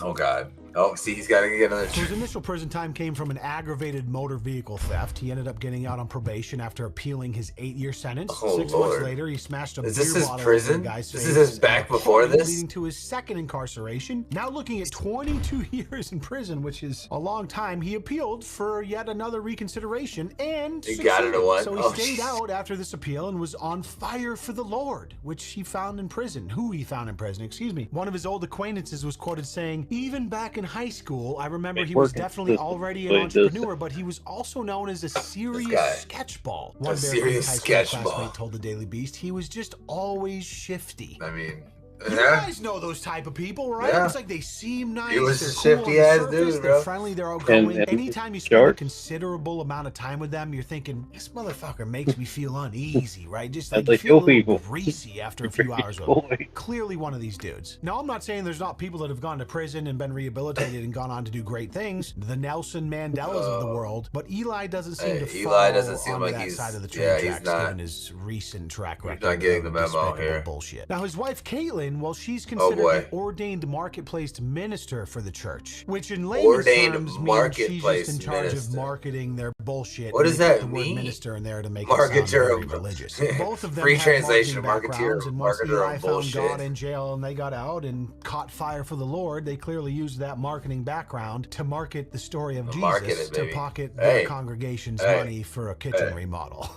Oh God. Oh, see, he's got to get another. So his initial prison time came from an aggravated motor vehicle theft. He ended up getting out on probation after appealing his 8-year sentence. Oh, 6 Lord. months later, he smashed a Is beer this his bottle prison? over the guy's This face is his back at a before party, this? leading to his second incarceration. Now looking at 22 years in prison, which is a long time, he appealed for yet another reconsideration and He got it succeeded. at one? So he Oh, stayed out after this appeal and was on fire for the Lord, which he found in prison. Who he found in prison, excuse me. One of his old acquaintances was quoted saying, "Even back in high school, I remember he was definitely already an entrepreneur, but he was also known as a serious sketchball." One serious high school sketchball. classmate told the Daily Beast he was just always shifty. I mean, You guys know those type of people, right? Yeah. It's like they seem nice. He was they're a cool shifty on the ass surface, dude, they're bro. friendly, they're outgoing. And Anytime you spend a short. considerable amount of time with them, you're thinking, this motherfucker makes me feel uneasy, right? Just That's like you like feel a your little people. greasy after a few hours with them. Clearly one of these dudes. Now, I'm not saying there's not people that have gone to prison and been rehabilitated and gone on to do great things, the Nelson Mandelas of the world, but Eli doesn't seem to fall Eli doesn't seem onto like that he's- side of the yeah, train he's tracks not- given his recent track record not getting of the memo despicable here. bullshit. Now, his wife Caitlin Caitlin, well, she's considered boy. an ordained marketplace minister for the church, which in layman's terms means she's just in charge of marketing their bullshit. What does they that put the word mean? minister in there to make Marketer it sound very of- religious. Both of them Free have translation, marketing backgrounds, and once marketer Eli of found bullshit. God in jail and they got out and caught fire for the Lord, they clearly used that marketing background to market the story of Jesus, to pocket their congregation's money for a kitchen remodel.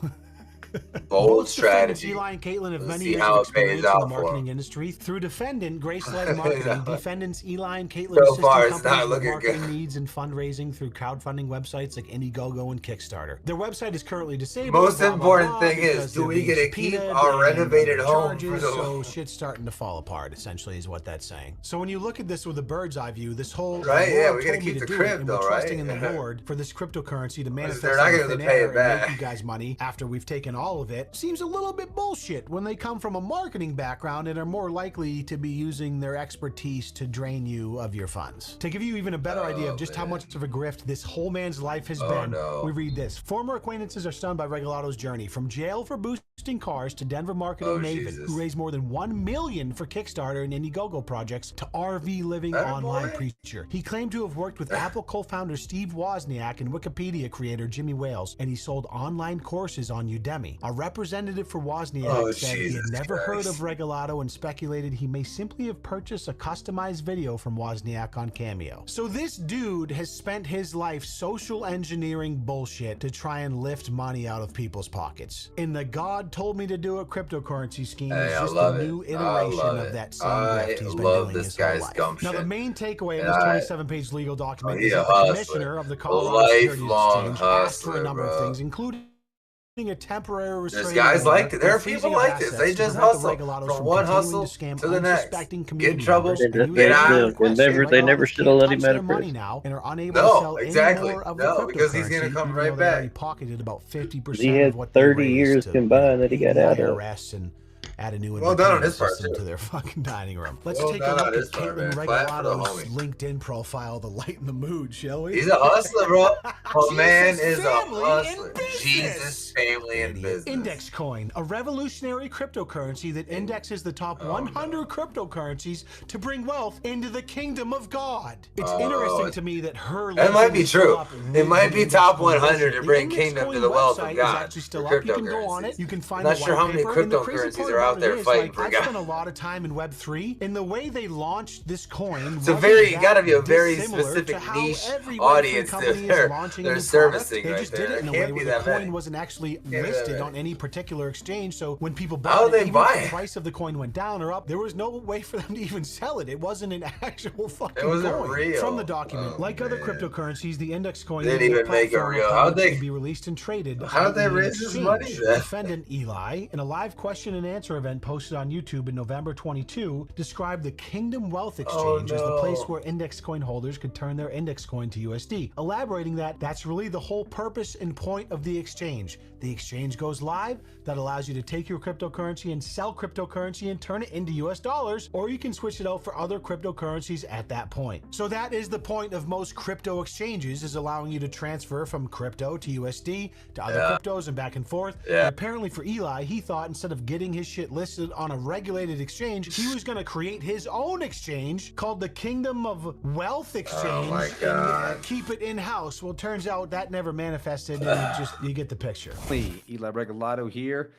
Bold strategy. Eli and Caitlin have many see years how of it pays experience in out the for marketing 'em. industry. Through defendant Grace-led marketing, defendants Eli and Caitlin So assist far, it's companies not with looking marketing good. needs and fundraising through crowdfunding websites like Indiegogo and Kickstarter. Their website is currently disabled. Most blah, blah, important blah, thing is, because do they're we being get to keep subpoenaed our and renovated under home charges, for the- so shit's starting to fall apart, essentially, is what that's saying. So when you look at this with a bird's eye view, this whole Right, the yeah, Lord we gotta told me keep to the do it, and crypto, we're trusting in right? the Lord for this cryptocurrency to manifest they're not out of gonna thin pay air it and make back. you guys money after we've taken all of it seems a little bit bullshit when they come from a marketing background and are more likely to be using their expertise to drain you of your funds. To give you even a better idea of just how much of a grift this whole man's life has been, we read this. Former acquaintances are stunned by Regalato's journey from jail for boosting cars to Denver marketing maven, who raised more than $1 million for Kickstarter and Indiegogo projects, to RV living online preacher. He claimed to have worked with Apple co-founder Steve Wozniak and Wikipedia creator Jimmy Wales, and he sold online courses on Udemy. A representative for Wozniak said he had never heard of Regalato and speculated he may simply have purchased a customized video from Wozniak on Cameo. So this dude has spent his life social engineering bullshit to try and lift money out of people's pockets. And the God told me to do a cryptocurrency scheme is just a new iteration of that same grift he's been doing his whole life. Now the main takeaway of this 27-page legal document is that the commissioner of the Colorado Securities Exchange asked for a number of things, including a temporary restraining There's guys like order, it. There are freezing people of like this. assets They to just prevent the hustle Regalatos from one hustle scam to the next. unsuspecting Get in community trouble, members, and use get their out. request. They never should have let him Touch their out of money prison. now and are unable to sell exactly. any more of the No, because he's cryptocurrency, gonna come even right though they already back. pocketed about 50% He had of what they 30 raised years to, combined that he got out of. IRS and add a new Well done on entertainment his part, system too. to their fucking dining room. Let's Well take a done on look at his part, Caitlin man. Clap for the Regalato's homie. LinkedIn profile to lighten the mood, shall we? He's a hustler, bro. Oh, man Jesus, is a family, and hustler. business. Jesus, family, and business. Index Coin, a revolutionary cryptocurrency that indexes the top 100 cryptocurrencies to bring wealth into the kingdom of God. It's interesting to me that her That might LinkedIn be is still true. up It with might the be Index top Coin 100 bullshit. to The bring Index kingdom Coin to the wealth website of is God. actually still for up. You can go on cryptocurrencies. it. You can find Not the sure white how many paper. And the crazy cryptocurrencies part are out about there it is, fighting like, for I've God. spent a lot of time in Web3, and the way they launched this coin It's a wasn't very, that gotta be a very dissimilar specific to how niche every Web3 audience company that is launching a they're new servicing product. They right just there. did it in a There way can't be where the that coin many. wasn't actually be that listed many. on any particular exchange. So when people How bought would it, they even buy if the it? price of the coin went down or up, there was no way for them to even sell it. It wasn't an actual fucking It wasn't coin. real. From the document, Oh, like other man. cryptocurrencies, the index coin They is didn't a even make it platform real. upon How'd which it they- can be released and traded. How'd they in an raise this money exchange. then? Defendant Eli, in a live question and answer event posted on YouTube in November 22, described the Kingdom Wealth Exchange as the place where index coin holders could turn their index coin to USD, elaborating that that's really the whole purpose and point of the exchange. The exchange goes live, that allows you to take your cryptocurrency and sell cryptocurrency and turn it into US dollars, or you can switch it out for other cryptocurrencies at that point. So that is the point of most crypto exchanges, is allowing you to transfer from crypto to USD to other cryptos and back and forth. And apparently for Eli, he thought instead of getting his shit listed on a regulated exchange, he was going to create his own exchange called the Kingdom of Wealth Exchange. Oh my God. And keep it in-house. Well, turns out that never manifested, and you get the picture. Eli Regalato here.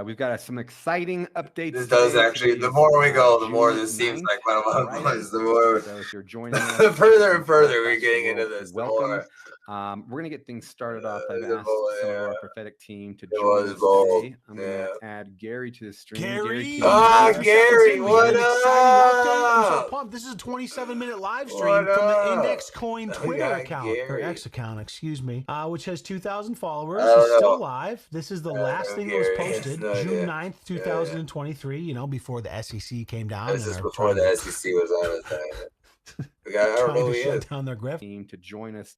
We've got some exciting updates. This does today. actually, Today the is, more we go, the more June this seems 9th, like one of my Friday. boys. The more, So if you're joining us, the further and further Vodcast we're getting into world, this, the welcome. more. We're gonna get things started off. I've the asked more, some of yeah. our prophetic team to It join was us bold, today. I'm yeah. gonna add Gary to the stream. Gary, can you Ah, join us? Gary, what An exciting update. I'm so up? pumped. This is a 27-minute live stream What from the up? Index Coin We Twitter got account, or Gary. X account, excuse me, which has 2,000 followers. I don't It's still know. live. This is the I don't last know, thing that was Gary. posted, No June idea. 9th, 2023, you know, before the SEC came down. This and is are before trying the to- SEC was on his thing. I don't trying know to who he shut is. down their grift. Team to join us.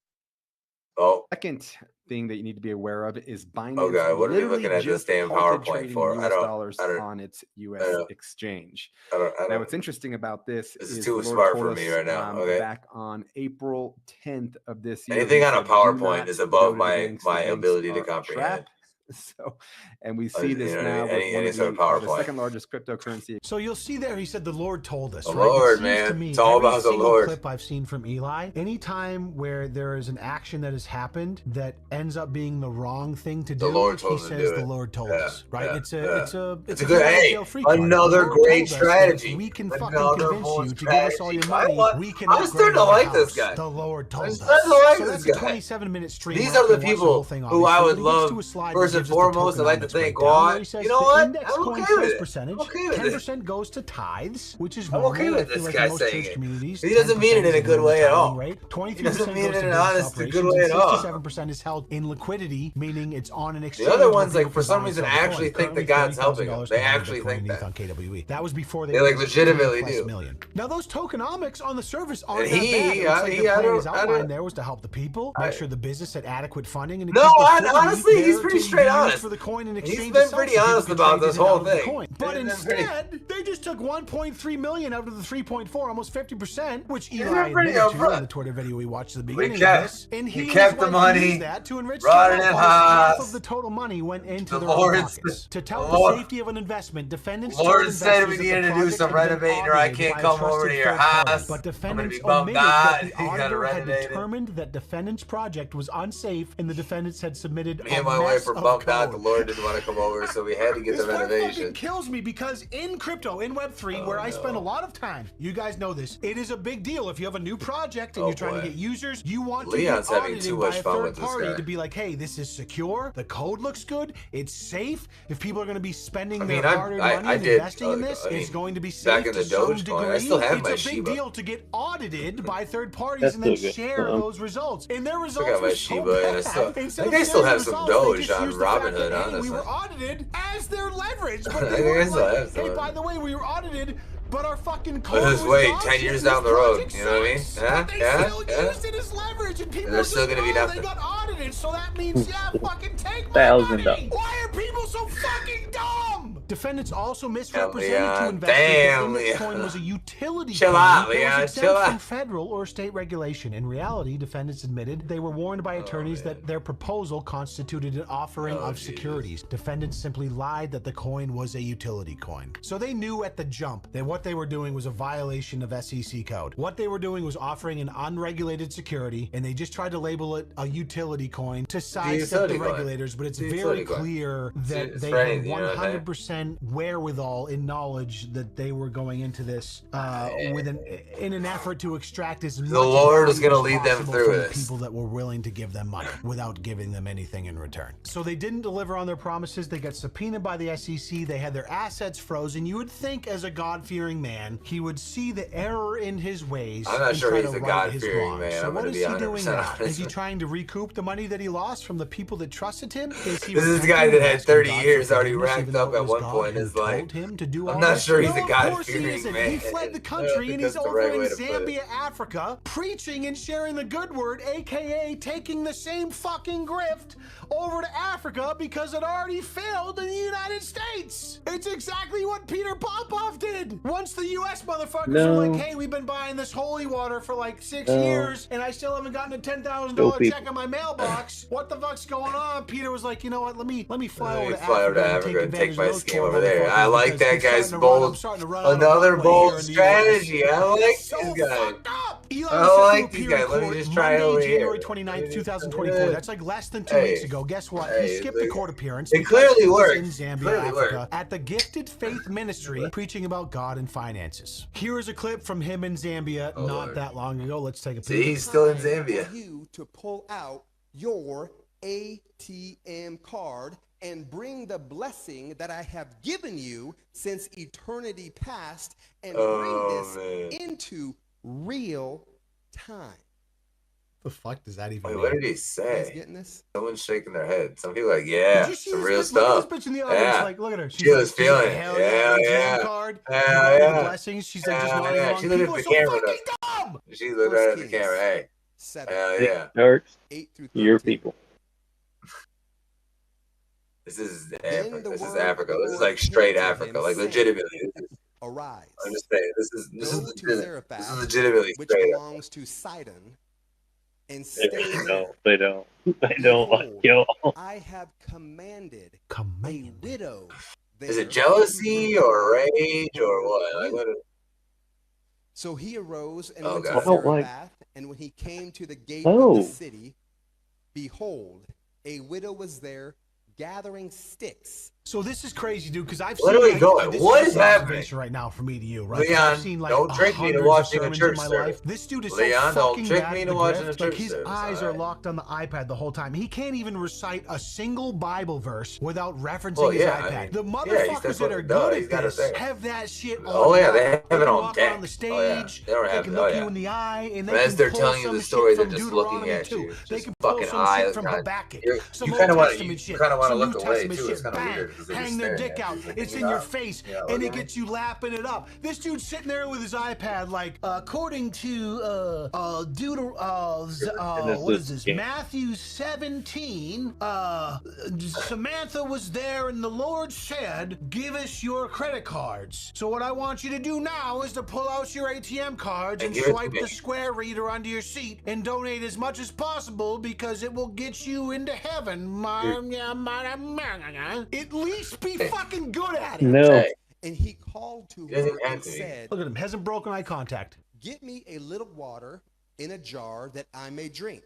Oh, Second thing that you need to be aware of is Binance. oh God, what are we literally looking at this just damn halted PowerPoint trading for? US I don't- dollars I don't- on its US don't- exchange. I Now, don't. what's interesting about this This is is too the Lord smart told for me us, right now, okay? back on April 10th of this year. Anything he on a said, "Do PowerPoint not is above go to the my banks. The banks ability to are a comprehend. trap. So, and we see this now with any one of sort of the PowerPoint. second largest cryptocurrency. So you'll see there, he said the Lord told us. The right? Lord, It seems man. To me, it's all every about the single Lord. clip I've seen from Eli, anytime where there is an action that has happened that ends up being the wrong thing to do, The Lord told he him to says do the it. Lord told Yeah, us. Right? yeah, It's yeah. a good. Hey, another great strategy. We can fucking Another convince bull you to give us all your strategy. money. We can I'm starting to like this guy. The Lord told I'm us. starting to like So this that's a guy. 27-minute stream. These We're not are the gonna watch people whole thing, who I obviously, would but he gets love. to a slide First that and gives us the foremost, I'd like to tokenomics thank breakdown, where God. he says You know the what? index I'm coin okay with sales it. percentage, I'm okay with 10% goes to tithes, which is I'm normal. okay I with feel this like guy in most saying church it. communities, He doesn't mean it in a good way at all. Rate. 23% He doesn't mean goes it to in an business honest, good operations, way and at all. 67% is held in liquidity, meaning it's on an exchange. The other where ones, like people for can some buy and reason, sell the coin. actually think Currently, that God's helping them. $30,000 They to buy actually Bitcoin think and that. ETH on KWE. That was before they They like raised legitimately 3+ do. million. Now those tokenomics on the surface aren't And that bad. It looks like the plan is I outlined don't. there was to help the people, make sure the business had adequate funding, and to No, keep liquidity honestly, he's there pretty to straight be used honest. for the coin in exchange He's been itself, pretty so people honest could about trade this in and whole out of the thing. coin. But He's been pretty- instead, they just took 1.3 million out of the 3.4, almost 50%, which He's Eli been pretty admitted to upfront. in the Twitter video we watched at the But he beginning of kept- this. And he he kept and the his wife money, used that to enrich brought it themselves. in Almost half house. of the total money went into The their own Lord pockets. said- To tout the the Lord- safety of an investment, defendants Lord told said investors we that needed the to do project some had been renovating or I audited can't by a come over trusted to your third party. house. But I'm gonna defendants be bummed omitted that out. the You gotta auditor had renovate it. determined that defendant's project was unsafe and the defendants had submitted Me a and my mess wife were of bummed out. The code. Lord didn't want to come over, so we had to get This the part fucking renovation. kills me because in crypto, in Web3, where I spend a lot of time, you guys know this, it is a big deal. If you have a new project and you're trying to get users, you want Leon's to get having too audited by much a fun third with this party guy. to be like, hey, this is secure, the code looks good, it's safe. If people are going to be spending I mean, their hard-earned money I and did, investing in this, I it's mean, going to be safe back in the to some Dogecoin, degree. I still have my It's a big Shiba. deal to get audited by third parties That's and then still good. share those results. And their I results got my were so Shiba, and I bad. still, I Instead think of I still sharing have the some results, they Doge just on used the fact Robinhood, that, hey, honestly. we were audited as their leverage, but I they think I weren't still like, have hey, some. by the way, we were audited, but our fucking code Let's was just wait dog 10 shit, years this down the road, project you know what I mean? sucks, Yeah, but they yeah, still yeah. used it as leverage, and people There's just, still gonna be they nothing. got audited, so that means, yeah, fucking take my money. $1,000. Why are people so fucking dumb? Defendants also misrepresented to Leon. investors Damn, that Index Leon. Coin was a utility Chill coin out, that Leon, was chill exempt from out. federal or state regulation. In reality, defendants admitted they were warned by attorneys that their proposal constituted an offering of securities. Defendants simply lied that the coin was a utility coin. So they knew at the jump that what they were doing was a violation of SEC code. What they were doing was offering an unregulated security, and they just tried to label it a utility coin to sidestep the regulators, but it's very clear that they had 100% wherewithal in knowledge that they were going into this in an effort to extract as much. The Lord is going to lead them possible through from the this. people that were willing to give them money without giving them anything in return. So they didn't deliver on their promises. They got subpoenaed by the SEC. They had their assets frozen. You would think, as a God-fearing man, he would see the error in his ways. I'm not and sure try he's to a right his God-fearing wrongs. man. So I'm what going to is be he doing 100% now? honest. Is he trying to recoup the money that he lost from the people that trusted him? Is he This is the guy that had 30 years already racked up at one point in his life. I'm not sure he's a God-fearing man. He fled the country and he's over in Zambia, Africa, preaching and sharing the good word, aka taking the same fucking grift over to Africa because it already failed in the United States. It's exactly what Peter Popoff did. Once the US motherfuckers were like, hey, we've been buying this holy water for like 6 years and I still haven't gotten a $10,000 check on my mailbox. What the fuck's going on? Peter was like, you know what, let me fly over to Africa and take my scheme over there. I like that guy's bold, another bold strategy. I like these guys. I like these guys. Let me just try it over here. January 29th, 2024. That's like less than 2 weeks ago. Guess what? He skipped the court appearance. It clearly worked. In Zambia, Africa, at the Gifted Faith Ministry, preaching about God and finances. Here is a clip from him in Zambia not that long ago. Let's take a peek. See, he's still in Zambia. You to pull out your ATM card and bring the blessing that I have given you since eternity past and bring this into real time. The fuck does that even Wait, mean? what did he say? You getting this? Someone's shaking their head. Some people are like, yeah, Did you see some this real bitch? Look at stuff. this bitch in the audience. Yeah. Like, look at her. She was feeling it. Hell Yeah, ATM yeah. card. Yeah, You got yeah. the blessings. She's like, just nodding along. She looked People at are the so camera. fucking dumb. She looked right at the camera. Hey. Hell yeah. Turks, 8 through 13. your people. This is Then Africa. the This is word Africa. of the This is Lord like straight came to Africa. him, Like saying, legitimately. Arise. I'm just saying. This is Go to legitimately. Zarephath, This is legitimately which straight. belongs to Sidon, and stay there. They don't like y'all. I have commanded a widow. Is it jealousy or rage or what? Like, what so he arose and went God. to Zarephath, and when he came to the gate of the city, behold, a widow was there gathering sticks. So this is crazy, dude, because I've Where seen... are we going? What is happening? Right now from me to you, right? Leon, I've seen, like, don't trick me to watching a church service. Life. This dude is Leon, so don't fucking trick bad me at to the watching grift. a church Like, his service, eyes are locked on the iPad the whole time. He can't even recite a single Bible verse without referencing his iPad. I mean, the motherfuckers that are good at this have that shit on. They have it on deck. On the stage. They can look you in the eye, and they as they're telling you the story, they're just looking at you. They can pull some shit from Habakkuk. You kind of want to look away too. It's kind of weird. Hang their dick out. It's in your face, and it gets you lapping it up. This dude's sitting there with his iPad, like, according to what is this? Matthew 17. Samantha was there, and the Lord said, "Give us your credit cards." So what I want you to do now is to pull out your ATM cards and swipe the square reader onto your seat and donate as much as possible because it will get you into heaven. At least be fucking good at it. No. And he called to her and said, look at him, hasn't broken eye contact. Get me a little water in a jar that I may drink.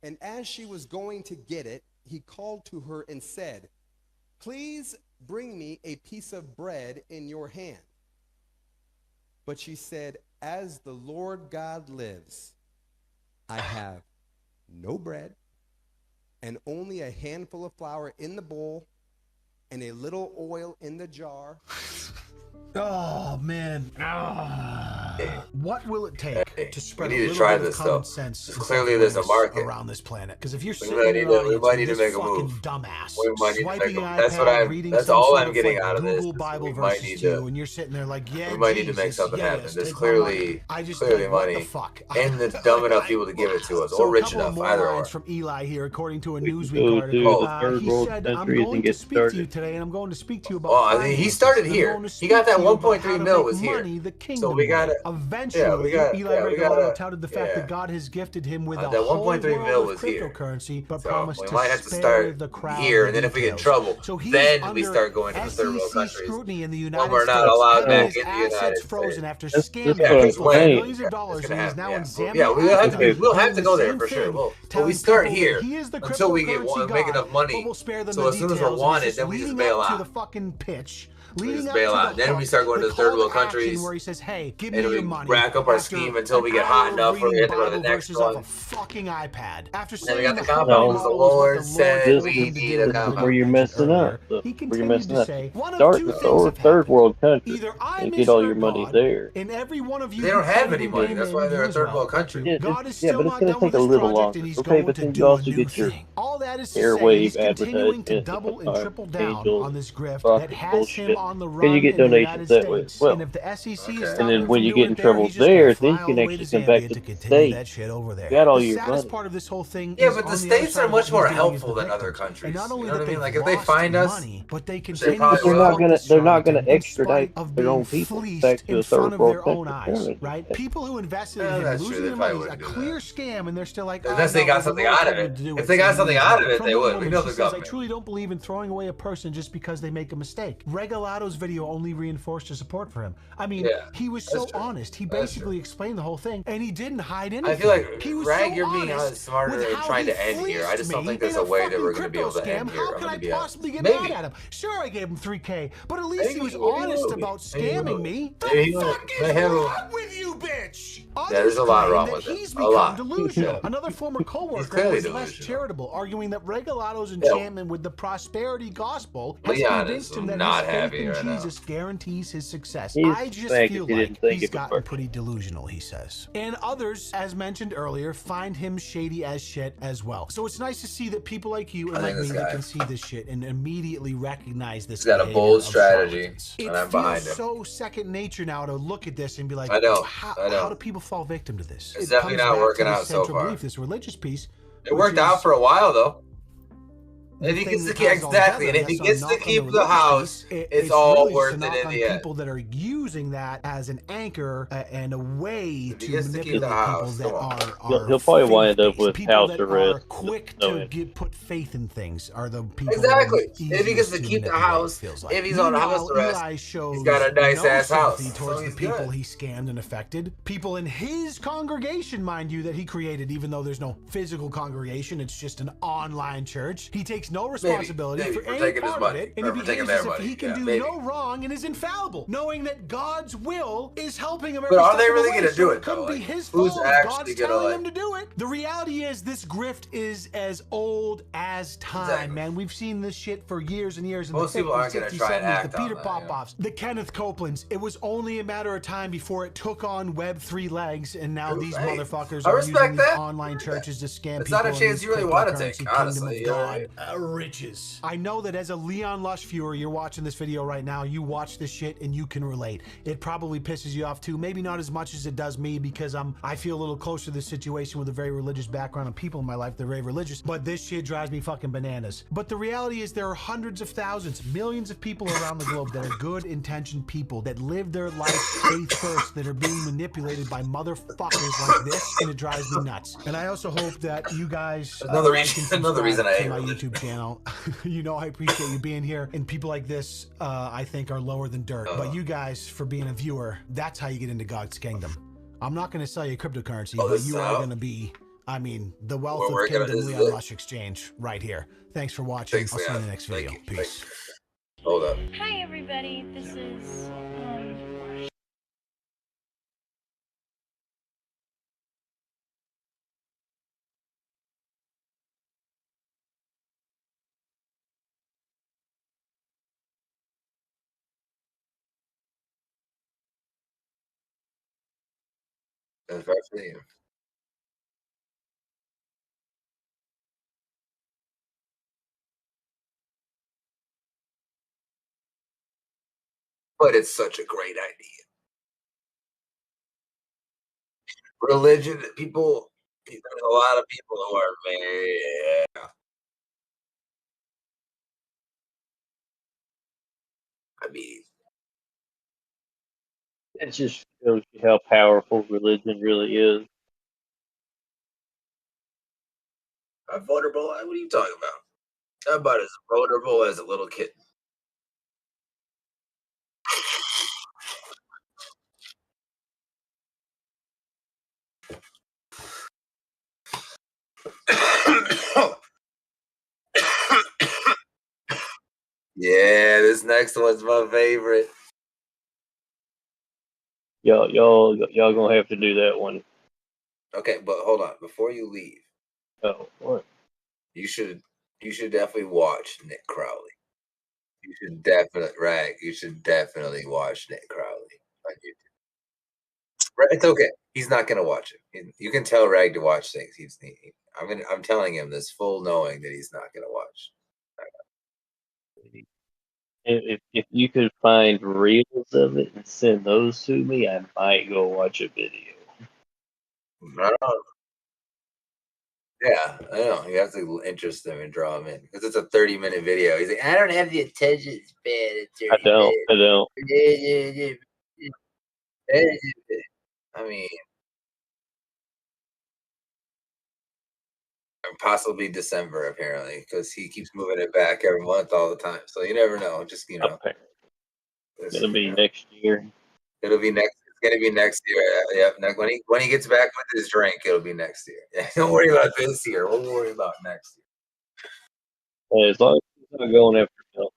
And as she was going to get it, he called to her and said, please bring me a piece of bread in your hand. But she said, as the Lord God lives, I have no bread and only a handful of flour in the bowl and a little oil in the jar. Oh, man. What will it take to spread a little bit of common sense? Clearly, there's a market around this planet. Because if you're we might need to make a move. Dumbass, we might need to make a That's all I'm getting out of this. Bible verses too, and you're sitting there like, yeah, we might need to make something happen. There's clearly money, and there's dumb enough people to give it to us, or rich enough, either or. From Eli here, according to a Newsweek article, he said, "I'm going to speak to you today, and I'm going to speak to you about." Well, he started here. He got that 1.3 mil was here. So we got it. Eventually, Eli Regalado touted the fact that God has gifted him with that 1.3 mil was here. Cryptocurrency, but promised we might have to start here, and then if we get in trouble, then we start going to the third world countries. When we're not allowed back in the United frozen States. after scamming people for millions of dollars. He is now in Zambia. We'll have to go there for sure. But we start here until we make enough money. So as soon as we're wanted, then we just bail out. Then we start going to the third world countries, where he says, "Hey, give me and your money." Rack up our scheme until we get hot enough where we have to go to the next one. A fucking iPad. After then we got the confidence. The Lord said we need a confidence. Where you're messing up. Where you're messing up. Start with third world country and get all your money there. In every one of you, they don't have any money. That's why they're a third world country. Yeah, but it's going to take a little longer. Okay, but then you also get your airwave advertisement, to double and triple down on this grift that has him on the run. And you get donations that way as well. And if the SEC is and then when you get in trouble there, then you can actually come back to the state. You got all your money. Part of this whole thing. Yeah, but the states are much more helpful than other countries. Not only you know what I mean? Like if they find us, but they they're not gonna extradite their own people back to a third world country. Right? People who invested in losing their money is a clear scam, and they're still like, unless they got something out of it. If they got something out of it, they would. We know the government. I truly don't believe in throwing away a person just because they make a mistake. Regalado's video only reinforced his support for him. I mean, he was so honest. He basically explained the whole thing, and he didn't hide anything. I feel like, Rag, you're being smarter in trying to end here. I just don't think there's a way that we're going to be able to end here. How can I possibly get mad at him? Sure, I gave him $3K, but at least he was honest about scamming me. What the fuck is wrong with you, bitch? There's a lot wrong with it. A lot. Delusional. Another former co-worker was less charitable, arguing that Regalado's enchantment with the prosperity gospel has convinced him that his faith in Jesus guarantees his success. I just feel like he's gotten pretty delusional, he says. And others, as mentioned earlier, find him shady as shit as well. So it's nice to see that people like you and like me that can see this shit and immediately recognize this. He's got a bold strategy, and I'm behind him. It's so second nature now to look at this and be like, I know. How do people fall victim to this? It's definitely not working out so far. This religious piece. It worked out for a while, though. the If he thing gets that to ties keep it all exactly, together, and if he that's gets a to knock on keep the religious house, piece. it's all really worth just a it knock in on the end. people that are using that as an anchor and a way If he to gets to keep the manipulate people house, that come on. are He'll probably wind up faith-based. with People house that arrest. are quick No to end. put faith in things are the people Exactly. that are If he gets easiest to to keep the manipulate, house, it feels like. if he's on house Meanwhile, arrest, Eli shows he's got a nice no ass house, sympathy so towards the he's people good. he scammed and affected. People in his congregation, mind you, that he created, even though there's no physical congregation, it's just an online church. He takes no responsibility maybe for for any taking his part money, of it, and or he for taking behaves their as if money. he can Yeah, do maybe. no wrong and is infallible, knowing that God's will is helping him every But are step they of the really way, gonna so do it it, though? couldn't be Like, his who's fault if actually God's gonna, telling like- him to do it. The reality is this grift is as old as time, Exactly. man. We've seen this shit for years and years. In Most the people 50s, aren't gonna 60s, try and 70s, act the on Peter that, Popoffs, the Kenneth Copelands. It was only a matter of time before it took on Web3 legs, and now these Hey, motherfuckers I are respect using these that. online churches to scam It's people. not a in chance these you really wanna take, cryptocurrency kingdom honestly, of you know what I God riches. I know that as a Leon Lush viewer, you're watching this video right now, you watch this shit and you can relate. It probably pisses you off too. Maybe not as much as it does me, because I feel a little closer to this situation with a very religious background and people in my life that are very religious, but this shit drives me fucking bananas. But the reality is there are hundreds of thousands, millions of people around the globe that are good intentioned people that live their life faith first, that are being manipulated by motherfuckers like this, and it drives me nuts. And I also hope that you guys Another like reason- and another reason I subscribe to hate my religion. YouTube channel. You know I appreciate you being here, and people like this I think are lower than dirt. But you guys, for being a viewer, that's how you get into God's kingdom. I'm not going to sell you cryptocurrency, but this you is are how? going to be, I mean, the wealth We're of gonna- Kingdom this is Leon it? Lush exchange right here. Thanks for watching. Thanks, I'll see you in Leon. the next Thank video. you. Peace. Hold up. Hi everybody, this is That's fascinating. But it's such a great idea. Religion, people, there's a lot of people who are very, yeah. I mean, It just shows you how powerful religion really is. I'm vulnerable. What are you talking about? I'm about as vulnerable as a little kid. Yeah, this next one's my favorite. Y'all gonna have to do that one. Okay, but hold on. Before you leave, Oh, what? you should definitely watch Nick Crowley. You should definitely, Rag. You should definitely watch Nick Crowley on YouTube. Right, it's okay. He's not gonna watch it. You can tell Rag to watch things. I'm telling him this full knowing that he's not gonna watch. If you could find reels of it and send those to me, I might go watch a video. Yeah, I know. You have to interest them and draw them in because it's a 30-minute video. He's like, I don't have the attention span. I don't. I mean, possibly December apparently because he keeps moving it back every month all the time. So you never know. Just Okay. It'll be next year. It'll be next. It's gonna be next year. Yeah. When he gets back with his drink, it'll be next year. Yeah, don't worry about this year. We'll worry about next year. As long as he's not going after milk.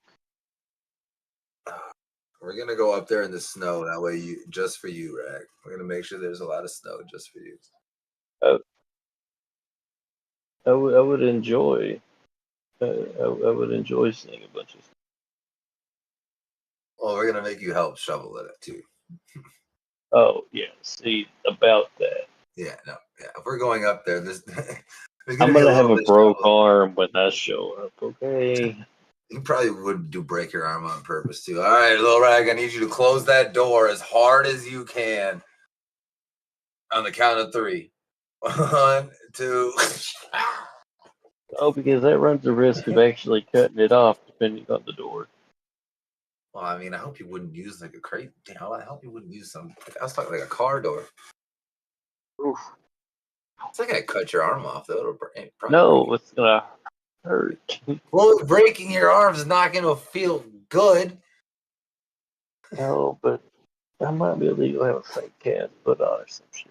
We're gonna go up there in the snow. That way, just for you, Rag. We're gonna make sure there's a lot of snow just for you. I would enjoy. I would enjoy seeing a bunch of stuff. Well, we're gonna make you help shovel it too. Oh yeah, see about that. Yeah, no, yeah. If we're going up there, I'm gonna have a broke arm when I show up. Okay. You probably would break your arm on purpose too. All right, Lil Rag, I need you to close that door as hard as you can on the count of 3. 1, 2. Oh, because that runs the risk of actually cutting it off depending on the door. Well, I mean, I hope you wouldn't use like a crate. I hope you wouldn't use some. I was talking like a car door. Oof. It's not gonna cut your arm off though. It'll probably No, it's gonna hurt. Well, breaking your arm is not gonna feel good. No, but I might be able to have a fake cast put on or some shit.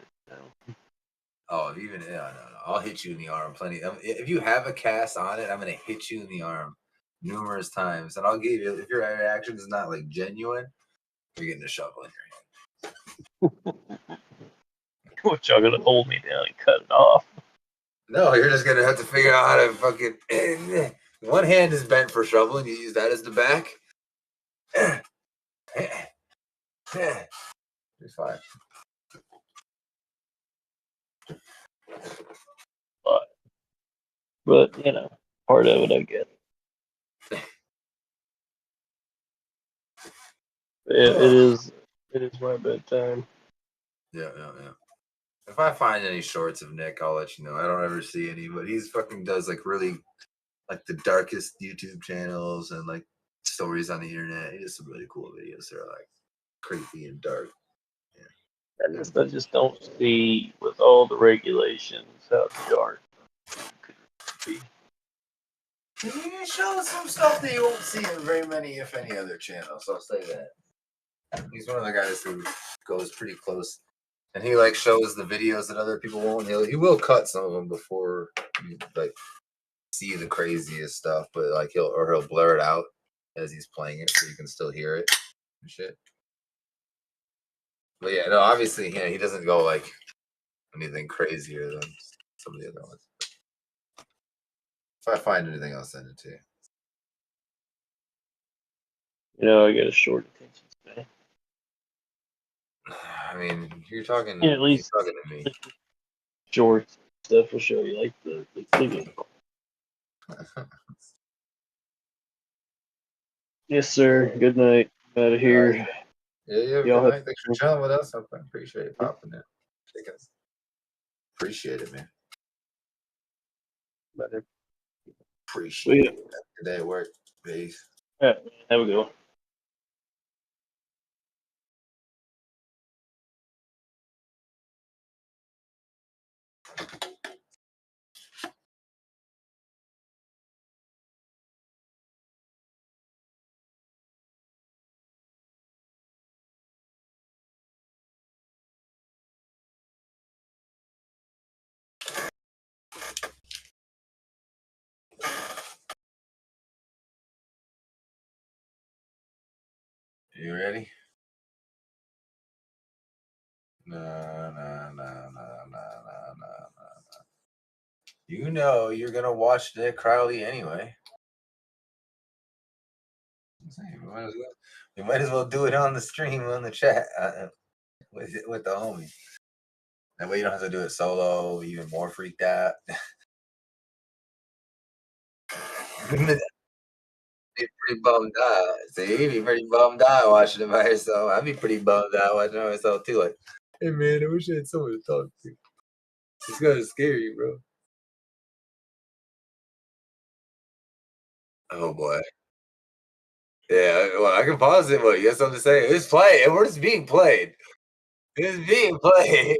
Oh, even no. I'll hit you in the arm plenty. If you have a cast on it, I'm gonna hit you in the arm numerous times, and I'll give you. If your reaction is not like genuine, you're getting a shovel in your hand. What, y'all gonna hold me down and cut it off? No, you're just gonna have to figure out how to fucking. One hand is bent for shoveling. You use that as the back. It's fine. But you know, part of it, I guess. It is my bedtime. Yeah. If I find any shorts of Nick, I'll let you know. I don't ever see any, but he's fucking does like really like the darkest YouTube channels and like stories on the internet. He does some really cool videos that are like creepy and dark. I just don't see with all the regulations how dark could be. He shows some stuff that you won't see in very many, if any, other channels. I'll say that. He's one of the guys who goes pretty close, and he like shows the videos that other people won't. He will cut some of them before you like see the craziest stuff, but like he'll blur it out as he's playing it, so you can still hear it and shit. But yeah, no, obviously, he doesn't go like anything crazier than some of the other ones. If I find anything, I'll send it to you. You know, I got a short attention span. I mean, you're talking. Yeah, at least you're talking to me. Short stuff will show you like the cleaning. Yes, sir. Good night. Out of here. Yeah. Good night. Thanks for chilling with us. I appreciate it popping in. Appreciate it, man. Appreciate it. Today at work. Peace. Yeah, have a good one. You ready? No. You know you're gonna watch Nick Crowley anyway. We might as well do it on the stream on the chat with the homie. That way you don't have to do it solo. Even more freaked out. Be pretty bummed out. See, you'd be pretty bummed out watching it by yourself. I'd be pretty bummed out watching it by myself too. Like, hey man, I wish I had someone to talk to. It's gonna scare you, bro. Oh boy. Yeah, well, I can pause it. What you got something to say? It's playing. We're just being played. It's being played.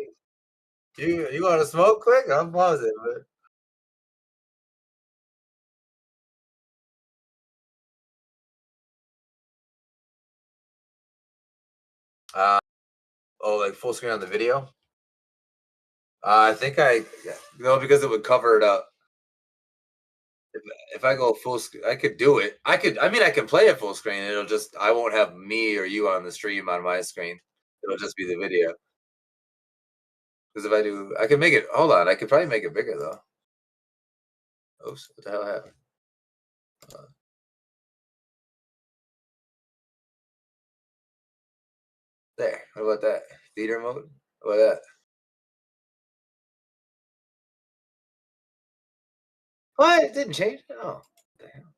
You want to smoke quick? I'll pause it. But, like full screen on the video. I think because it would cover it up. If I go full screen, I could do it. I can play it full screen. I won't have me or you on the stream on my screen. It'll just be the video. Because if I do, I can make it. Hold on, I could probably make it bigger though. Oops, what the hell happened? There. What about that? Theater mode? What about that? What? It didn't change? Oh, what the hell?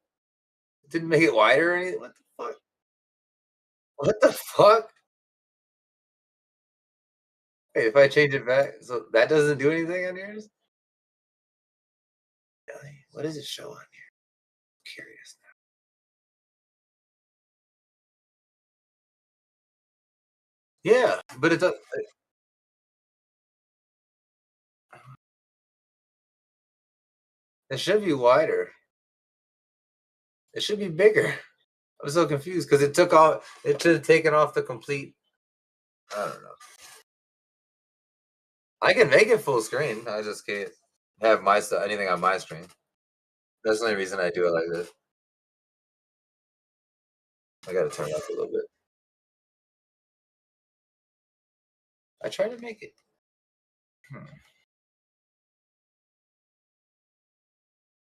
It didn't make it wider or anything? What the fuck? What the fuck? Hey, if I change it back, so that doesn't do anything on yours? What does it show on here? I'm curious now. Yeah, but it does. It should be wider. It should be bigger. I'm so confused because it took off. It should have taken off the complete. I don't know. I can make it full screen. I just can't have my stuff, anything on my screen. That's the only reason I do it like this. I gotta turn it up a little bit. I tried to make it.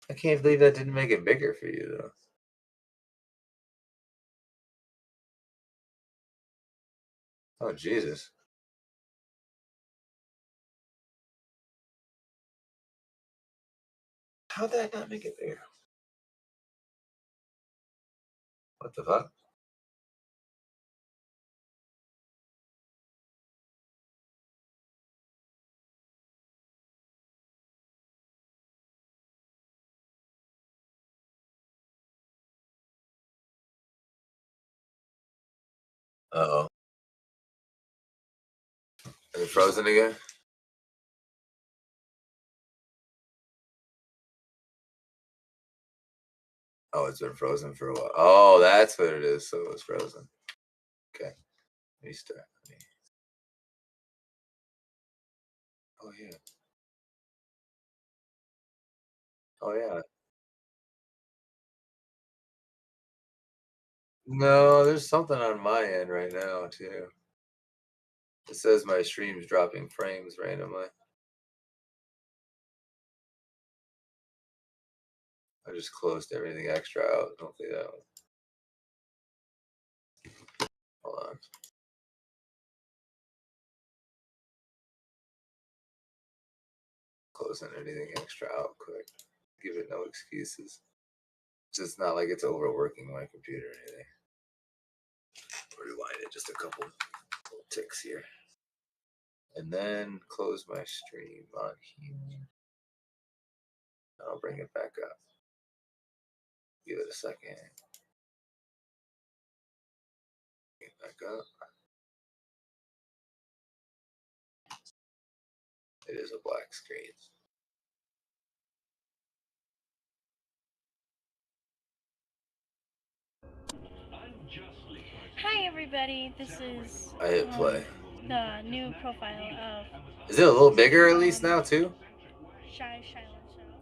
I can't believe that didn't make it bigger for you though. Oh Jesus. How'd that not make it bigger? What the fuck? Uh-oh. Is it frozen again? Oh, it's been frozen for a while. Oh, that's what it is. So it was frozen. Okay. Let me start. Oh, yeah. Oh, yeah. No, there's something on my end right now, too. It says my stream's dropping frames randomly. I just closed everything extra out. Hopefully that one. Hold on. Closing anything extra out quick. Give it no excuses. It's just not like it's overworking my computer or anything. Rewind it just a couple little ticks here. And then close my stream on here. I'll bring it back up. Give it a second. Bring it back up. It is a black screen. Hi everybody, this is I hit play. The new profile of Is it a little bigger at least now too? Shy Shiloh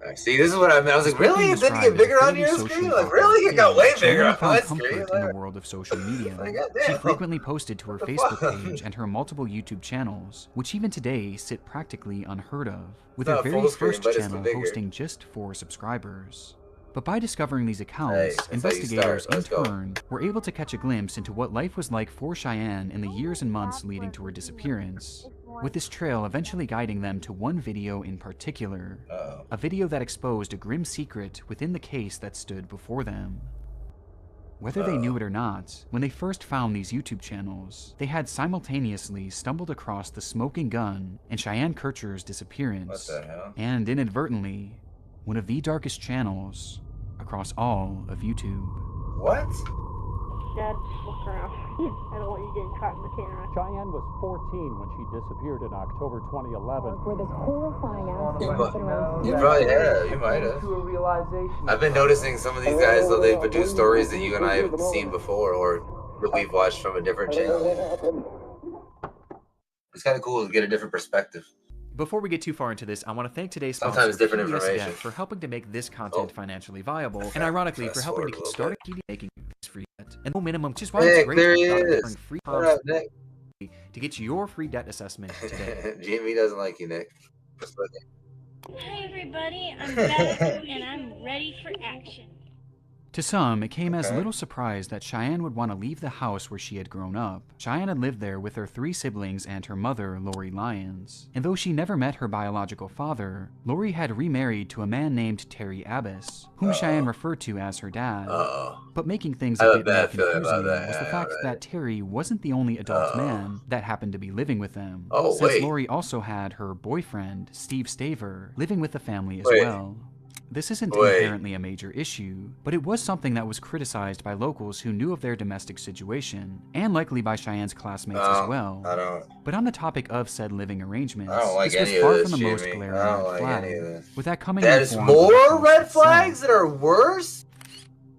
Show. See, this is what I meant. I was like, really? It didn't get bigger on your screen? Like, really? It got way bigger on my screen. In the world of social media, she frequently posted to her Facebook page and her multiple YouTube channels, which even today sit practically unheard of, with her very first channel hosting just 4 subscribers. But by discovering these accounts, investigators in turn were able to catch a glimpse into what life was like for Cheyenne in the years and months leading to her disappearance, with this trail eventually guiding them to one video in particular, a video that exposed a grim secret within the case that stood before them. Whether they knew it or not, when they first found these YouTube channels, they had simultaneously stumbled across the smoking gun and Cheyenne Kircher's disappearance, and inadvertently, one of the darkest channels across all of YouTube. What? Dad, look around. I don't want you getting caught in the camera. Cheyenne was 14 when she disappeared in October 2011. Where this horrifying accident You probably have. You might have. I've been noticing some of these guys, though, they produce stories that you and I haven't seen before or that we've watched from a different channel. It's kind of cool to get a different perspective. Before we get too far into this, I want to thank today's sponsor, different PBS information. Debt, for helping to make this content financially viable, and ironically, for helping to kick start making this free debt. And no minimum, which is why it's great to free to get your free debt assessment today. Jamie doesn't like you, Nick. Hi everybody, I'm back and I'm ready for action. To some, it came as little surprise that Cheyenne would want to leave the house where she had grown up. Cheyenne had lived there with her 3 siblings and her mother, Lori Lyons. And though she never met her biological father, Lori had remarried to a man named Terry Abbas, whom Cheyenne referred to as her dad. But making things a bit more confusing was the fact that Terry wasn't the only adult man that happened to be living with them, since Lori also had her boyfriend, Steve Staver, living with the family as well. This isn't inherently a major issue, but it was something that was criticized by locals who knew of their domestic situation, and likely by Cheyenne's classmates as well. But on the topic of said living arrangements, like this was any far of from this, the most Jimmy. glaring I don't red like flag. any of this. With that coming in There's form of the more post red itself. flags that are worse?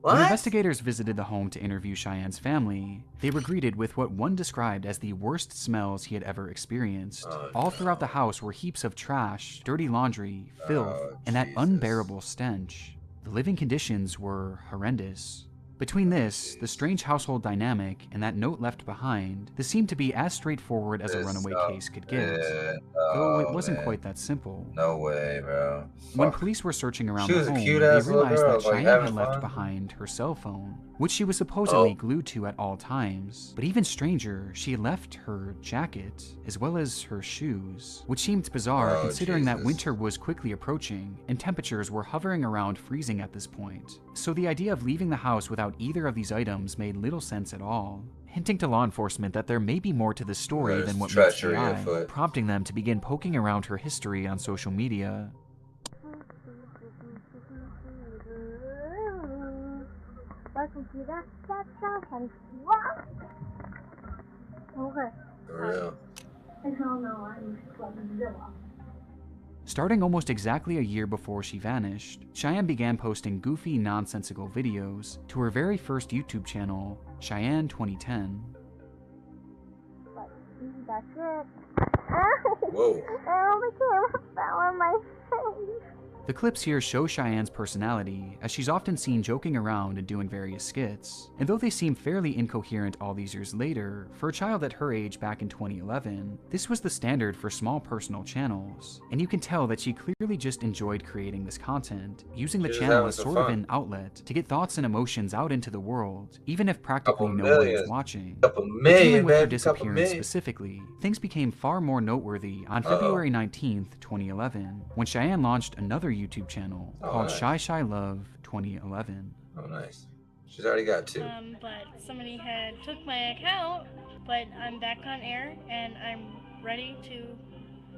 What? When investigators visited the home to interview Cheyenne's family, they were greeted with what one described as the worst smells he had ever experienced. All throughout the house were heaps of trash, dirty laundry, filth, and that unbearable stench. The living conditions were horrendous. Between this, the strange household dynamic, and that note left behind, this seemed to be as straightforward as a runaway case could get. Though it wasn't quite that simple. No way, bro. When police were searching around She the was a home, cute they ass little realized girl, that like, Cheyenne having had left fun. behind her cell phone, which she was supposedly glued to at all times. But even stranger, she had left her jacket, as well as her shoes, which seemed bizarre considering that winter was quickly approaching, and temperatures were hovering around freezing at this point. So the idea of leaving the house without either of these items made little sense at all, hinting to law enforcement that there may be more to the story There's than what meets the treachery eye, afoot. prompting them to begin poking around her history on social media. Welcome to that house. Okay. For real. Hell no, I'm fucking Zilla. Starting almost exactly a year before she vanished, Cheyenne began posting goofy, nonsensical videos to her very first YouTube channel, Cheyenne 2010. That's it. Whoa. Oh, the camera fell on my face. The clips here show Cheyenne's personality, as she's often seen joking around and doing various skits. And though they seem fairly incoherent all these years later, for a child at her age back in 2011, this was the standard for small personal channels. And you can tell that she clearly just enjoyed creating this content, using the She's channel having as some sort of fun. an outlet to get thoughts and emotions out into the world, even if practically Couple no one million. was watching. Couple But million, dealing with her baby, couple disappearance million. specifically, things became far more noteworthy on February 19th, 2011, when Cheyenne launched another YouTube channel called nice. Shy Shy Love 2011. Oh, nice. She's already got two. But somebody had took my account, but I'm back on air and I'm ready to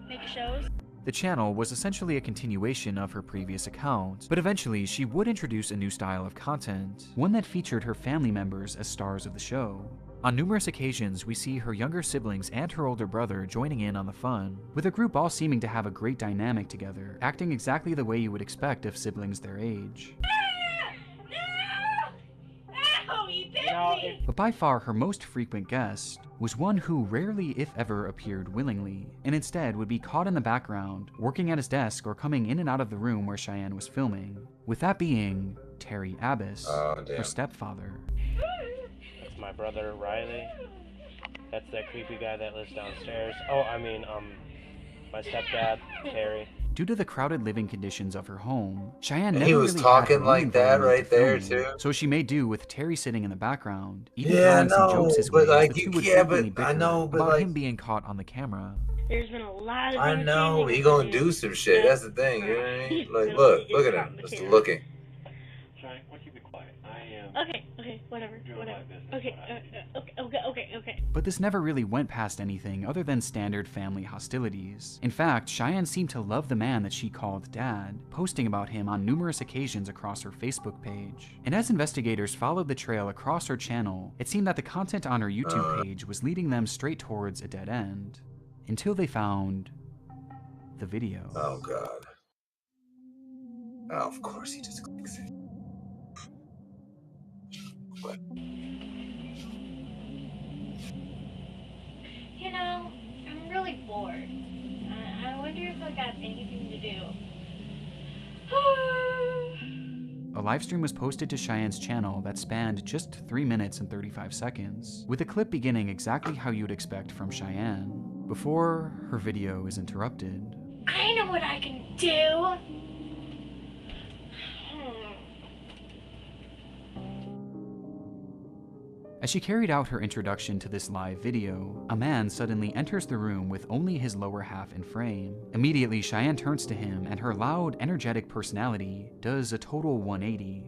make shows. The channel was essentially a continuation of her previous account, but eventually she would introduce a new style of content, one that featured her family members as stars of the show. On numerous occasions, we see her younger siblings and her older brother joining in on the fun, with the group all seeming to have a great dynamic together, acting exactly the way you would expect of siblings their age. Ow, you bit me! But by far her most frequent guest was one who rarely if ever appeared willingly, and instead would be caught in the background, working at his desk or coming in and out of the room where Cheyenne was filming, with that being Terry Abbas, her stepfather. That's my brother Riley. That's that creepy guy that lives downstairs. Oh, I mean, my stepdad, Terry. Due to the crowded living conditions of her home, Cheyenne And never he was really talking had her own like that environment right to there, film in, too. so she made do with Terry sitting in the background, even Yeah, throwing some no, jokes his but way, like, as the you two would can't, frequently but I bicker know, but about like- him being caught on the camera. There's been a lot of I know, he entertaining gonna videos. do some shit. That's the thing, you know what I mean? Like, look at him, just looking. Okay, whatever. Okay. But this never really went past anything other than standard family hostilities. In fact, Cheyenne seemed to love the man that she called Dad, posting about him on numerous occasions across her Facebook page. And as investigators followed the trail across her channel, it seemed that the content on her YouTube page was leading them straight towards a dead end. Until they found the video. Oh, God. Oh, of course he just clicks it. What? You know, I'm really bored. I wonder if I got anything to do. A livestream was posted to Cheyenne's channel that spanned just 3 minutes and 35 seconds, with the clip beginning exactly how you'd expect from Cheyenne, before her video is interrupted. I know what I can do. As she carried out her introduction to this live video, a man suddenly enters the room with only his lower half in frame. Immediately, Cheyenne turns to him, and her loud, energetic personality does a total 180.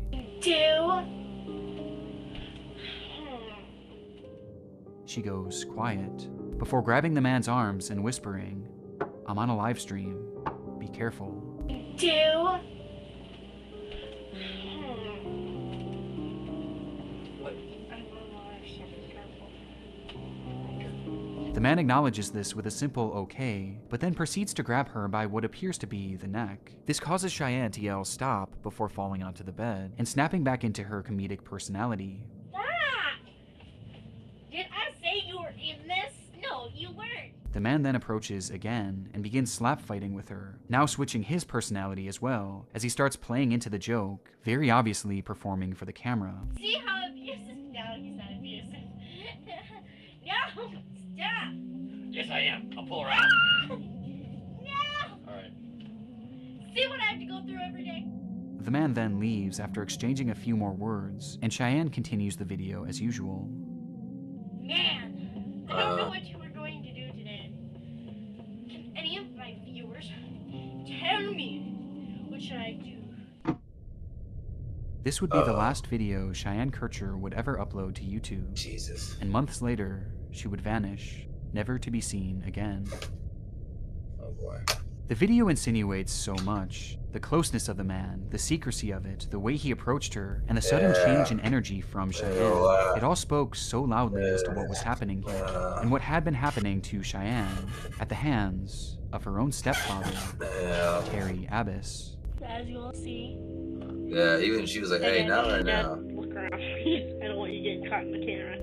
She goes quiet, before grabbing the man's arms and whispering, "I'm on a live stream. Be careful." The man acknowledges this with a simple okay, but then proceeds to grab her by what appears to be the neck. This causes Cheyenne to yell stop before falling onto the bed and snapping back into her comedic personality. Stop! Did I say you were in this? No, you weren't. The man then approaches again and begins slap fighting with her, now switching his personality as well, as he starts playing into the joke, very obviously performing for the camera. See how abusive? No, he's not abusive. No, stop! Yes, I am. I'll pull her out. No! Alright. See what I have to go through every day? The man then leaves after exchanging a few more words, and Cheyenne continues the video as usual. Man, I don't know what you were going to do today. Can any of my viewers tell me what should I do? This would be the last video Cheyenne Kircher would ever upload to YouTube. Jesus. And months later, she would vanish, never to be seen again. Oh boy. The video insinuates so much. The closeness of the man, the secrecy of it, the way he approached her, and the sudden change in energy from Cheyenne. It all spoke so loudly as to what was happening here, and what had been happening to Cheyenne at the hands of her own stepfather, Terry Abbas. As you will see. Yeah, even she was like, hey, now right now. Look around. I don't want you getting caught in the camera.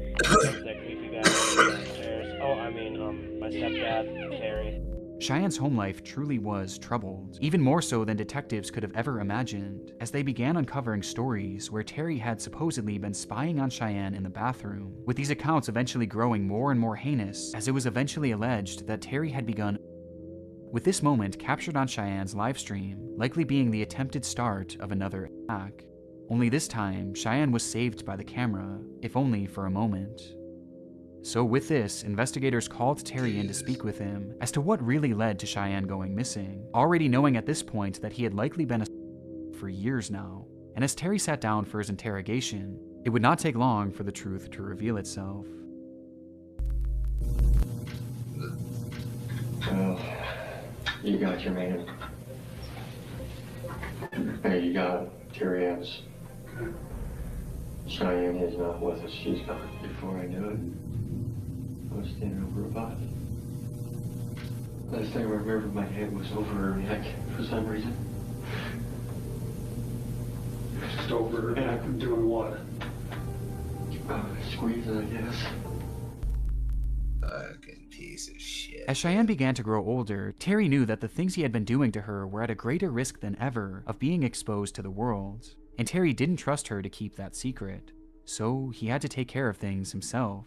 That creepy guy downstairs. Oh, I mean, my stepdad, Terry. Cheyenne's home life truly was troubled, even more so than detectives could have ever imagined, as they began uncovering stories where Terry had supposedly been spying on Cheyenne in the bathroom, with these accounts eventually growing more and more heinous, as it was eventually alleged that Terry had begun with this moment captured on Cheyenne's livestream, likely being the attempted start of another attack. Only this time, Cheyenne was saved by the camera, if only for a moment. So with this, investigators called Terry in to speak with him as to what really led to Cheyenne going missing, already knowing at this point that he had likely been for years now. And as Terry sat down for his interrogation, it would not take long for the truth to reveal itself. Well, you got your man. Hey, you got Terry Abbas. Cheyenne is not with us. She's gone. Before I knew it, I was standing over a body. Last thing I remember, my hand was over her neck for some reason. Just over her neck and doing what? Squeezing, I guess. Fucking piece of shit. As Cheyenne began to grow older, Terry knew that the things he had been doing to her were at a greater risk than ever of being exposed to the world, and Terry didn't trust her to keep that secret. So he had to take care of things himself.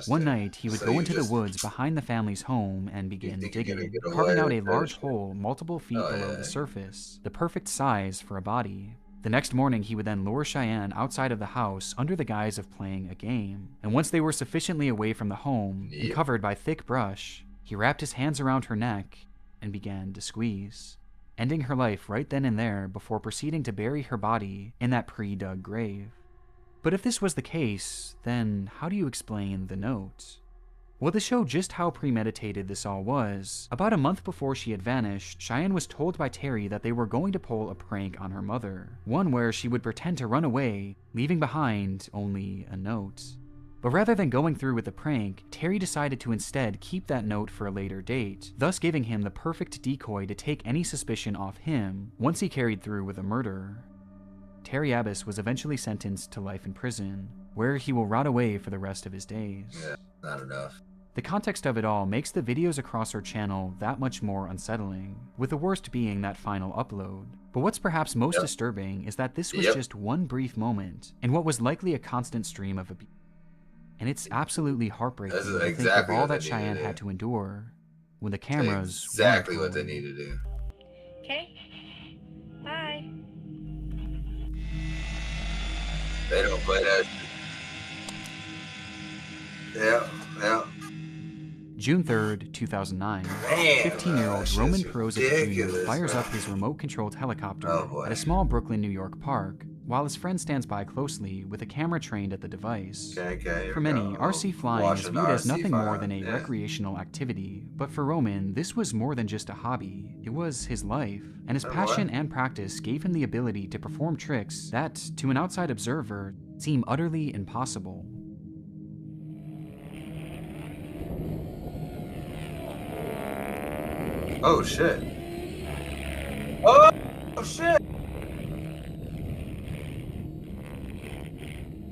One night, he would go into the woods behind the family's home and begin digging, carving out a large hole multiple feet below the surface, the perfect size for a body. The next morning, he would then lure Cheyenne outside of the house under the guise of playing a game. And once they were sufficiently away from the home and covered by thick brush, he wrapped his hands around her neck and began to squeeze, ending her life right then and there before proceeding to bury her body in that pre-dug grave. But if this was the case, then how do you explain the note? Well, to show just how premeditated this all was, about a month before she had vanished, Cheyenne was told by Terry that they were going to pull a prank on her mother, one where she would pretend to run away, leaving behind only a note. But rather than going through with the prank, Terry decided to instead keep that note for a later date, thus giving him the perfect decoy to take any suspicion off him once he carried through with a murder. Terry Abbas was eventually sentenced to life in prison, where he will rot away for the rest of his days. Yeah, not enough. The context of it all makes the videos across her channel that much more unsettling, with the worst being that final upload. But what's perhaps most disturbing is that this was just one brief moment in what was likely a constant stream of abuse. And it's absolutely heartbreaking to think of all that Cheyenne had to endure when the cameras exactly what they need to do. Okay. Bye. They don't play that. Yeah. June 3rd, 2009, Man, 15-year-old Roman Perozic Jr. fires up his remote-controlled helicopter at a small Brooklyn, New York park, while his friend stands by closely with a camera trained at the device. For many, RC flying is viewed as nothing more than a recreational activity, but for Roman, this was more than just a hobby. It was his life, and his passion and practice gave him the ability to perform tricks that, to an outside observer, seem utterly impossible. Oh shit. Oh shit.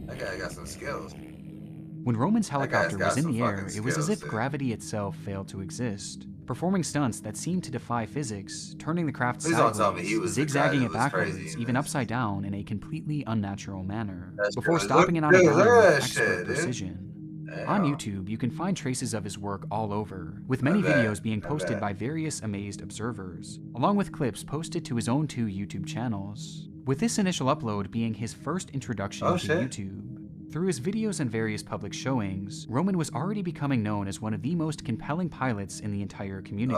That guy got some skills. When Roman's helicopter was in the air, it was as if dude. gravity itself failed to exist, performing stunts that seemed to defy physics, turning the craft Please don't tell me he sideways, was the guy zigzagging that it was crazy backwards, in even this. upside down in a completely unnatural manner, That's before true. stopping it on a Look dime at with that expert shit, dude. precision. Damn. On YouTube, you can find traces of his work all over, with I many bet. videos being posted by various amazed observers, along with clips posted to his own 2 YouTube channels, with this initial upload being his first introduction to YouTube. Through his videos and various public showings, Roman was already becoming known as one of the most compelling pilots in the entire community.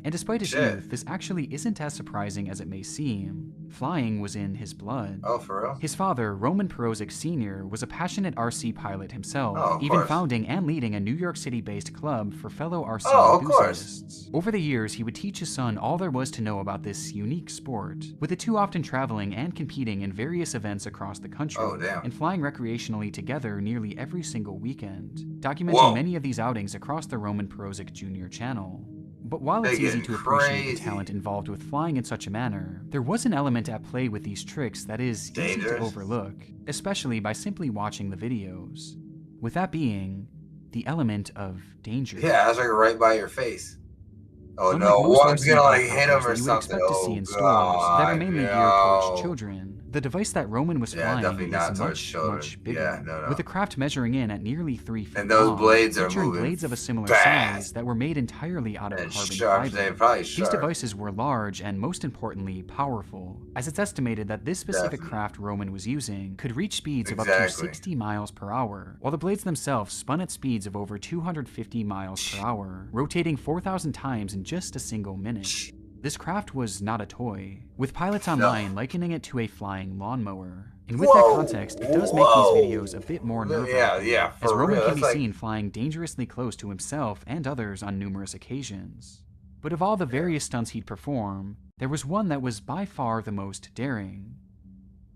And despite his youth, this actually isn't as surprising as it may seem. Flying was in his blood. Oh, for real? His father, Roman Perozic Sr., was a passionate RC pilot himself, Oh, of even course. founding and leading a New York City-based club for fellow RC Oh, of enthusiasts. Over the years, he would teach his son all there was to know about this unique sport, with the two often traveling and competing in various events across the country, and flying recreationally together nearly every single weekend, documenting many of these outings across the Roman Perozic Jr. channel. But while it's easy to appreciate the talent involved with flying in such a manner, there was an element at play with these tricks that is easy to overlook, especially by simply watching the videos. With that being, the element of danger. Yeah, that's like right by your face. Oh Unlike no, most one's RC gonna like hit helicopters him or that you would something. expect to see in stores that are mainly geared towards children, the device that Roman was flying definitely not is towards children. much bigger, Yeah, no. with the craft measuring in at nearly 3 feet And those long, blades are featuring moving blades of a similar fast. size that were made entirely out of And carbon sharp, fiber. they're probably These sharp. devices were large and, most importantly, powerful, as it's estimated that this specific craft Roman was using could reach speeds of up to 60 miles per hour, while the blades themselves spun at speeds of over 250 miles per hour, rotating 4,000 times in just a single minute. This craft was not a toy, with pilots online likening it to a flying lawnmower. And with that context, it does make these videos a bit more nerve-wracking, as Roman can be seen flying dangerously close to himself and others on numerous occasions. But of all the various stunts he'd perform, there was one that was by far the most daring.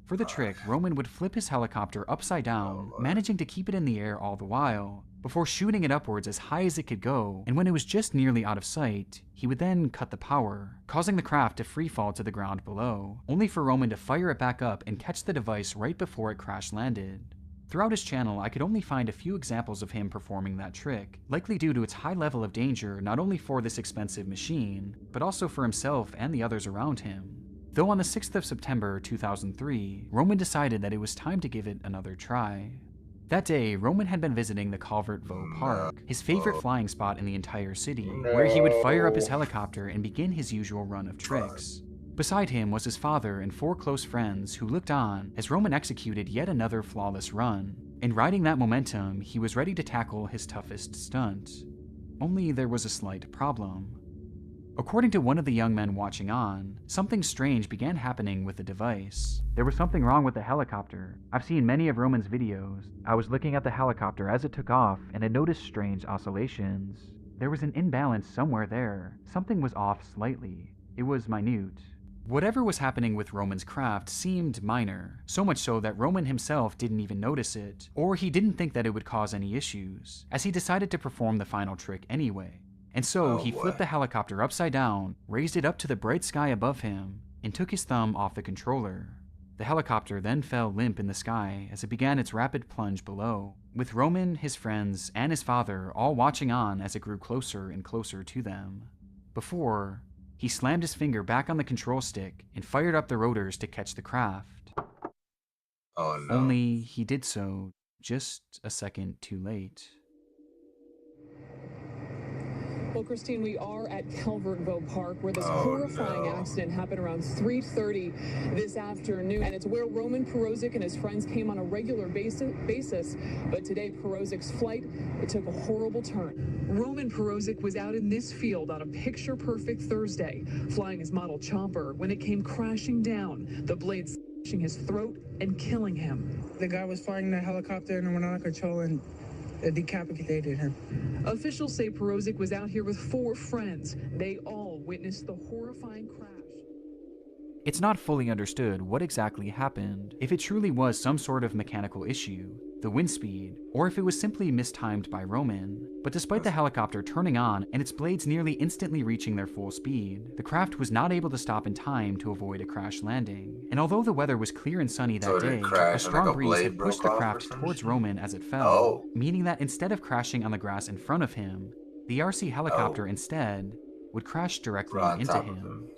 For the trick, Roman would flip his helicopter upside down, managing to keep it in the air all the while, before shooting it upwards as high as it could go, and when it was just nearly out of sight, he would then cut the power, causing the craft to free fall to the ground below, only for Roman to fire it back up and catch the device right before it crash landed. Throughout his channel, I could only find a few examples of him performing that trick, likely due to its high level of danger not only for this expensive machine, but also for himself and the others around him. Though on the 6th of September 2003, Roman decided that it was time to give it another try. That day, Roman had been visiting the Calvert Vaux Park, his favorite flying spot in the entire city, where he would fire up his helicopter and begin his usual run of tricks. Beside him was his father and 4 close friends who looked on as Roman executed yet another flawless run, and riding that momentum, he was ready to tackle his toughest stunt. Only there was a slight problem. According to one of the young men watching on, something strange began happening with the device. There was something wrong with the helicopter. I've seen many of Roman's videos. I was looking at the helicopter as it took off and had noticed strange oscillations. There was an imbalance somewhere there. Something was off slightly. It was minute. Whatever was happening with Roman's craft seemed minor, so much so that Roman himself didn't even notice it, or he didn't think that it would cause any issues, as he decided to perform the final trick anyway. And so he flipped the helicopter upside down, raised it up to the bright sky above him, and took his thumb off the controller. The helicopter then fell limp in the sky as it began its rapid plunge below, with Roman, his friends, and his father all watching on as it grew closer and closer to them. Before, he slammed his finger back on the control stick and fired up the rotors to catch the craft. Oh no. Only he did so just a second too late. Well, Christine, we are at Calvert Vaux Park, where this horrifying accident happened around 3:30 this afternoon. And it's where Roman Perozic and his friends came on a regular basis. But today, Perozic's flight, it took a horrible turn. Roman Perozic was out in this field on a picture-perfect Thursday, flying his model chopper when it came crashing down, the blades slashing his throat and killing him. The guy was flying the helicopter and went out of control and it decapitated him. Officials say Perozic was out here with 4 friends. They all witnessed the horrifying crash. It's not fully understood what exactly happened, if it truly was some sort of mechanical issue, the wind speed, or if it was simply mistimed by Roman. But despite the helicopter turning on and its blades nearly instantly reaching their full speed, the craft was not able to stop in time to avoid a crash landing. And although the weather was clear and sunny that day, a strong breeze had pushed the craft towards Roman as it fell, meaning that instead of crashing on the grass in front of him, the RC helicopter instead would crash directly into him.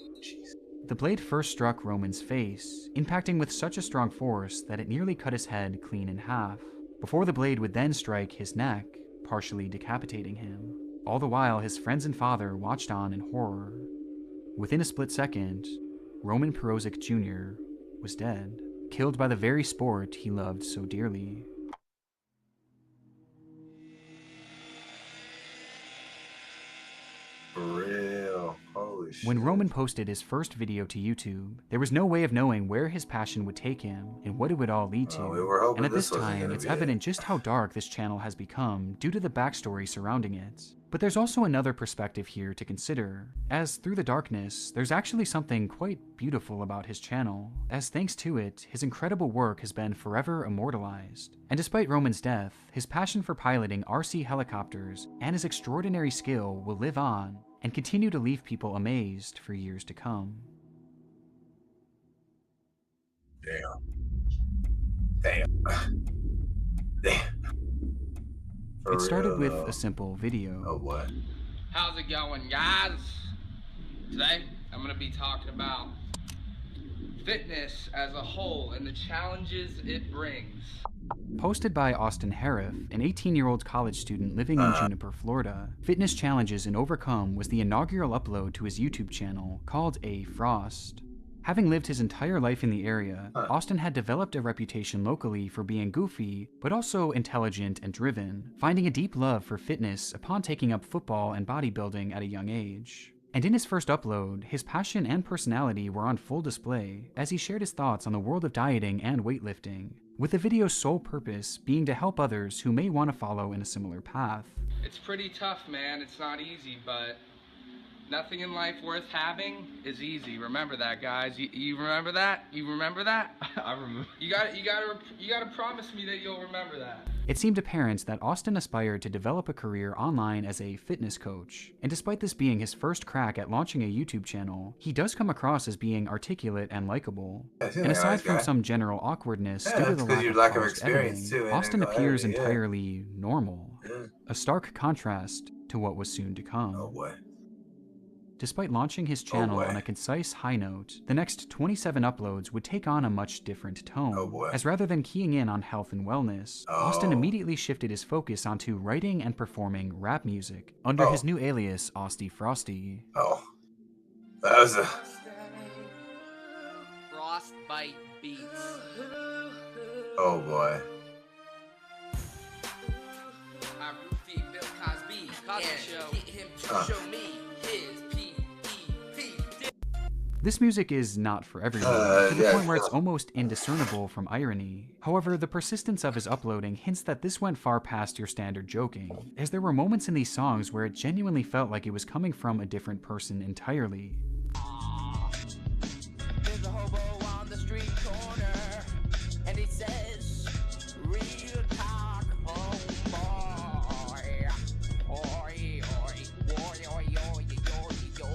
The blade first struck Roman's face, impacting with such a strong force that it nearly cut his head clean in half, before the blade would then strike his neck, partially decapitating him. All the while, his friends and father watched on in horror. Within a split second, Roman Perozic Jr. was dead, killed by the very sport he loved so dearly. For real. Holy shit. When Roman posted his first video to YouTube, there was no way of knowing where his passion would take him and what it would all lead to. And at this time, it's evident just how dark this channel has become due to the backstory surrounding it. But there's also another perspective here to consider, as through the darkness, there's actually something quite beautiful about his channel, as thanks to it, his incredible work has been forever immortalized. And despite Roman's death, his passion for piloting RC helicopters and his extraordinary skill will live on and continue to leave people amazed for years to come. Damn. It started with a simple video. Oh, what? How's it going, guys? Today, I'm going to be talking about fitness as a whole and the challenges it brings. Posted by Austin Harriff, an 18-year-old college student living in Juniper, Florida, Fitness Challenges and Overcome was the inaugural upload to his YouTube channel called A Frost. Having lived his entire life in the area, Austin had developed a reputation locally for being goofy, but also intelligent and driven, finding a deep love for fitness upon taking up football and bodybuilding at a young age. And in his first upload, his passion and personality were on full display as he shared his thoughts on the world of dieting and weightlifting, with the video's sole purpose being to help others who may want to follow in a similar path. It's pretty tough, man. It's not easy, but nothing in life worth having is easy. Remember that, guys. You remember that? You remember that? I remember. You gotta promise me that you'll remember that. It seemed apparent that Austin aspired to develop a career online as a fitness coach, and despite this being his first crack at launching a YouTube channel, he does come across as being articulate and likable. And aside from some general awkwardness due to the lack of experience editing, Austin appears entirely normal, a stark contrast to what was soon to come. Oh, what? Despite launching his channel on a concise high note, the next 27 uploads would take on a much different tone, as rather than keying in on health and wellness, Austin immediately shifted his focus onto writing and performing rap music under his new alias, Austy Frosty. Oh, that was a... Frostbite Beats. Oh boy. I roofie Bill Cosby. Cosby Show. Get him to show me his This music is not for everyone, to the point where it's almost indiscernible from irony. However, the persistence of his uploading hints that this went far past your standard joking, as there were moments in these songs where it genuinely felt like it was coming from a different person entirely. There's a hobo on the street corner, and he says, real talk, homeboy. Oi, oi, oi, oi, oi, oi, oi, oi.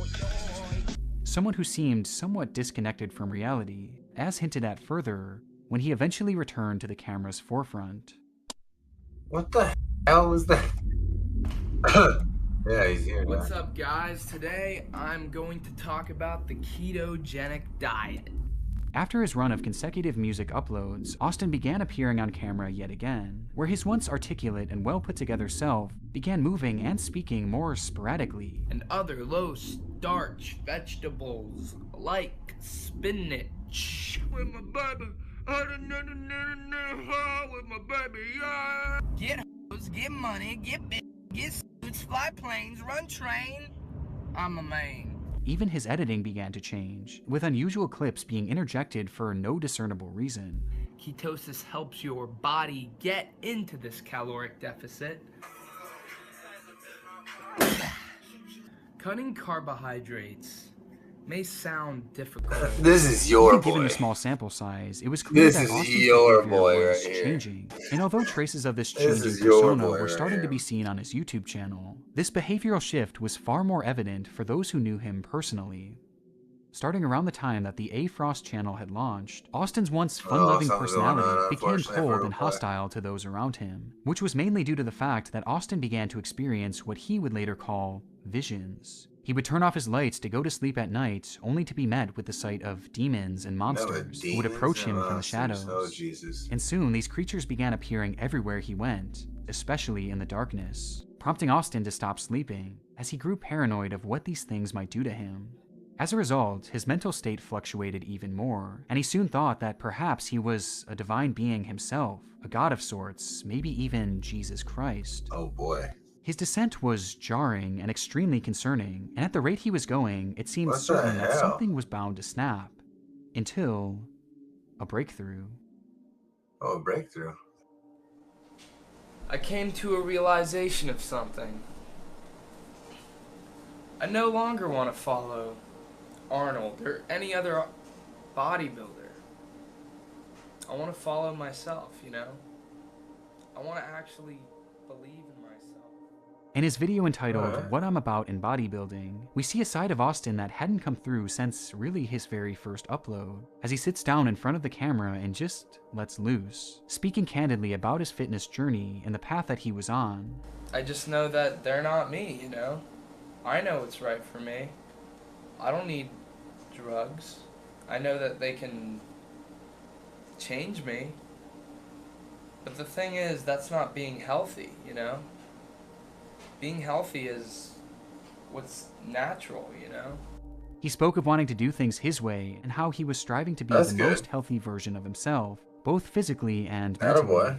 Someone who seemed somewhat disconnected from reality, as hinted at further, when he eventually returned to the camera's forefront. What the hell was that? Yeah, he's here now. What's up, guys? Today, I'm going to talk about the ketogenic diet. After his run of consecutive music uploads, Austin began appearing on camera yet again, where his once articulate and well-put-together self began moving and speaking more sporadically. And other low-starch vegetables like spinach. With my baby, with my baby, yeah. Get hoes, get money, get bitch, get suits, fly planes, run train. I'm a man. Even his editing began to change, with unusual clips being interjected for no discernible reason. Ketosis helps your body get into this caloric deficit. Cutting carbohydrates may sound difficult. This is your Even boy. given the small sample size, it was clear that Austin's behavior was changing. And although traces of this changing persona were starting to be seen on his YouTube channel, this behavioral shift was far more evident for those who knew him personally. Starting around the time that the A Frost channel had launched, Austin's once fun-loving personality became cold and hostile to those around him, which was mainly due to the fact that Austin began to experience what he would later call visions. He would turn off his lights to go to sleep at night, only to be met with the sight of demons and monsters who would approach him from the shadows. Oh, Jesus. And soon, these creatures began appearing everywhere he went, especially in the darkness, prompting Austin to stop sleeping, as he grew paranoid of what these things might do to him. As a result, his mental state fluctuated even more, and he soon thought that perhaps he was a divine being himself, a god of sorts, maybe even Jesus Christ. Oh boy. His descent was jarring and extremely concerning, and at the rate he was going, it seemed certain that something was bound to snap. Until a breakthrough. Oh, a breakthrough. I came to a realization of something. I no longer want to follow Arnold or any other bodybuilder. I want to follow myself, you know? I want to actually believe in myself. In his video entitled, What I'm About in Bodybuilding, we see a side of Austin that hadn't come through since really his very first upload, as he sits down in front of the camera and just lets loose, speaking candidly about his fitness journey and the path that he was on. I just know that they're not me, you know? I know what's right for me. I don't need drugs. I know that they can change me. But the thing is, that's not being healthy, you know? Being healthy is what's natural, you know? He spoke of wanting to do things his way and how he was striving to be the most healthy version of himself, both physically and mentally.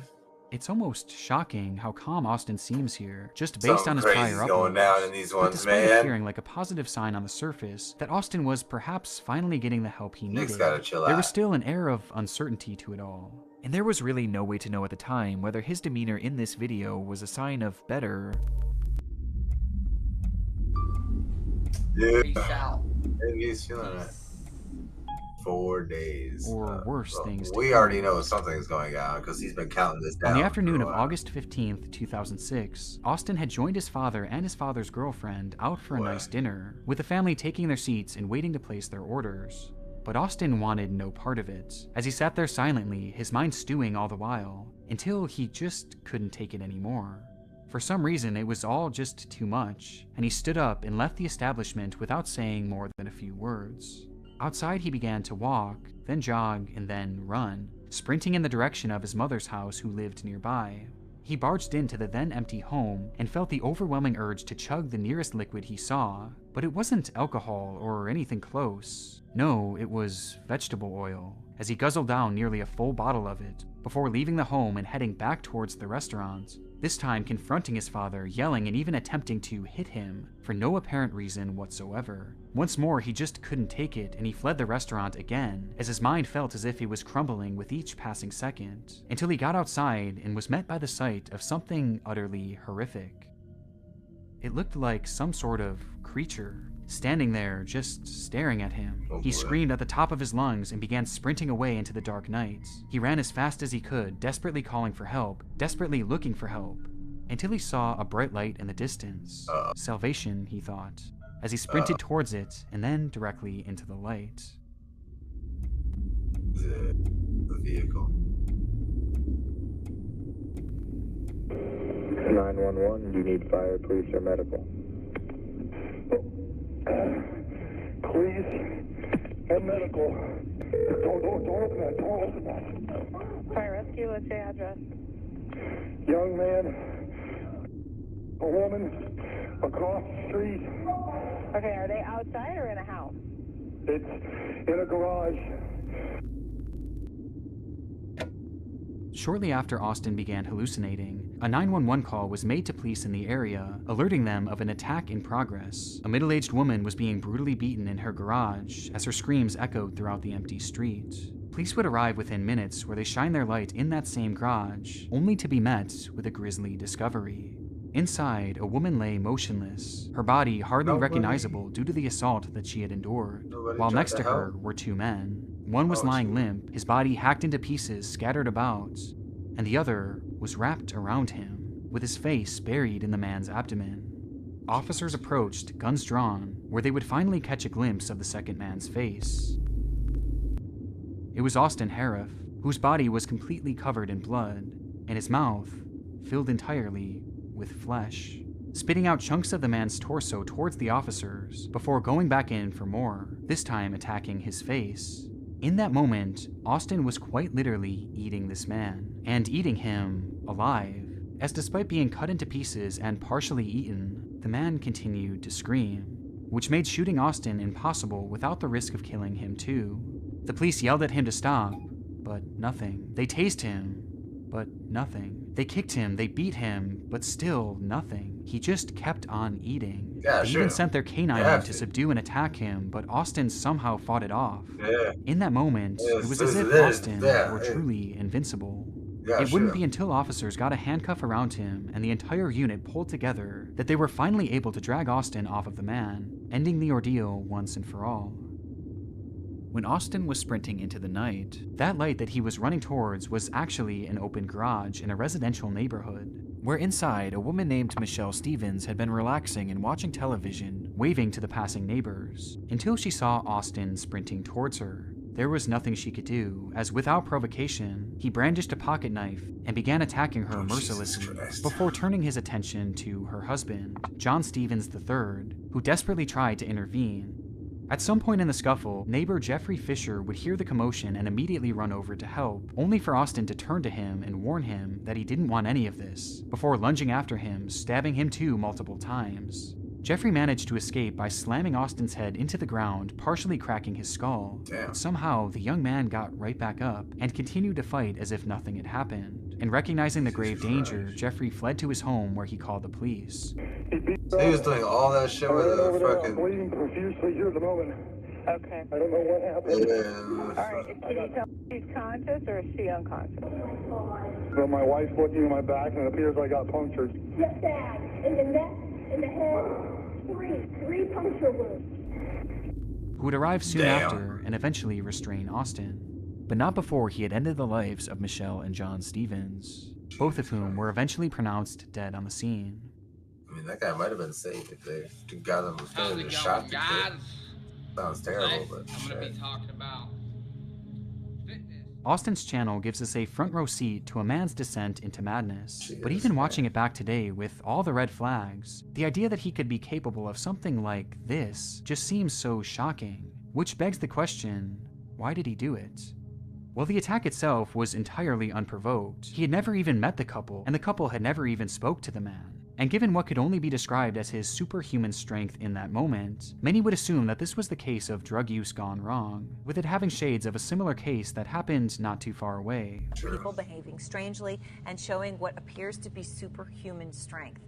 It's almost shocking how calm Austin seems here, just based on his prior uploads. But despite appearing like a positive sign on the surface, that Austin was perhaps finally getting the help he needed, there was still an air of uncertainty to it all. And there was really no way to know at the time whether his demeanor in this video was a sign of better. Yeah. Maybe he's feeling it. 4 days. Or worse things. We already know something's going on because he's been counting this down. On the afternoon of August 15th, 2006, Austin had joined his father and his father's girlfriend out for a nice dinner, with the family taking their seats and waiting to place their orders. But Austin wanted no part of it, as he sat there silently, his mind stewing all the while, until he just couldn't take it anymore. For some reason, it was all just too much, and he stood up and left the establishment without saying more than a few words. Outside, he began to walk, then jog, and then run, sprinting in the direction of his mother's house who lived nearby. He barged into the then empty home and felt the overwhelming urge to chug the nearest liquid he saw, but it wasn't alcohol or anything close. No, it was vegetable oil, as he guzzled down nearly a full bottle of it, before leaving the home and heading back towards the restaurant, this time confronting his father, yelling and even attempting to hit him, for no apparent reason whatsoever. Once more, he just couldn't take it, and he fled the restaurant again, as his mind felt as if he was crumbling with each passing second, until he got outside and was met by the sight of something utterly horrific. It looked like some sort of creature, standing there, just staring at him. He screamed at the top of his lungs and began sprinting away into the dark night. He ran as fast as he could, desperately calling for help, desperately looking for help, until he saw a bright light in the distance. Salvation, he thought, as he sprinted towards it and then directly into the light. The vehicle. 911, do you need fire, police, or medical? Please, and medical. Don't open that. Don't open that. Fire rescue, what's your address? Young man, a woman, across the street. Okay, are they outside or in a house? It's in a garage. Shortly after Austin began hallucinating, a 911 call was made to police in the area, alerting them of an attack in progress. A middle-aged woman was being brutally beaten in her garage as her screams echoed throughout the empty street. Police would arrive within minutes, where they shine their light in that same garage, only to be met with a grisly discovery. Inside, a woman lay motionless, her body hardly recognizable due to the assault that she had endured, while next to her were two men. One was lying limp, his body hacked into pieces scattered about, and the other was wrapped around him, with his face buried in the man's abdomen. Officers approached, guns drawn, where they would finally catch a glimpse of the second man's face. It was Austin Harif, whose body was completely covered in blood, and his mouth filled entirely with flesh, spitting out chunks of the man's torso towards the officers before going back in for more, this time attacking his face. In that moment, Austin was quite literally eating this man, and eating him alive, as despite being cut into pieces and partially eaten, the man continued to scream, which made shooting Austin impossible without the risk of killing him too. The police yelled at him to stop, but nothing. They tased him, but nothing. They kicked him, they beat him, but still nothing. He just kept on eating. They even sent their canine in to subdue and attack him, but Austin somehow fought it off. In that moment, it was as if Austin were truly invincible. It wouldn't be until officers got a handcuff around him and the entire unit pulled together that they were finally able to drag Austin off of the man, ending the ordeal once and for all. When Austin was sprinting into the night, that light that he was running towards was actually an open garage in a residential neighborhood, where inside a woman named Michelle Stevens had been relaxing and watching television, waving to the passing neighbors, until she saw Austin sprinting towards her. There was nothing she could do, as without provocation, he brandished a pocket knife and began attacking her mercilessly, before turning his attention to her husband, John Stevens III, who desperately tried to intervene. At some point in the scuffle, neighbor Jeffrey Fisher would hear the commotion and immediately run over to help, only for Austin to turn to him and warn him that he didn't want any of this, before lunging after him, stabbing him too multiple times. Jeffrey managed to escape by slamming Austin's head into the ground, partially cracking his skull. But somehow, the young man got right back up and continued to fight as if nothing had happened. And recognizing the grave danger, Jeffrey fled to his home where he called the police. So he was doing all that shit with a fucking... I'm bleeding profusely here at the moment. Okay. I don't know what happened. All right, can you tell me if she's conscious or is she unconscious? Well, my wife's looking at my back and it appears I got punctured. Yes, Dad. In the neck, in the head. Three puncture wounds. Who would arrive soon after and eventually restrain Austin, but not before he had ended the lives of Michelle and John Stevens, both of whom were eventually pronounced dead on the scene. I mean, that guy might have been safe if they got him instead of shot the kid. Sounds terrible, but I'm gonna be talking about Austin's channel gives us a front row seat to a man's descent into madness, but even watching it back today with all the red flags, the idea that he could be capable of something like this just seems so shocking, which begs the question, why did he do it? Well, the attack itself was entirely unprovoked. He had never even met the couple, and the couple had never even spoke to the man. And given what could only be described as his superhuman strength in that moment, many would assume that this was the case of drug use gone wrong, with it having shades of a similar case that happened not too far away. People behaving strangely and showing what appears to be superhuman strength.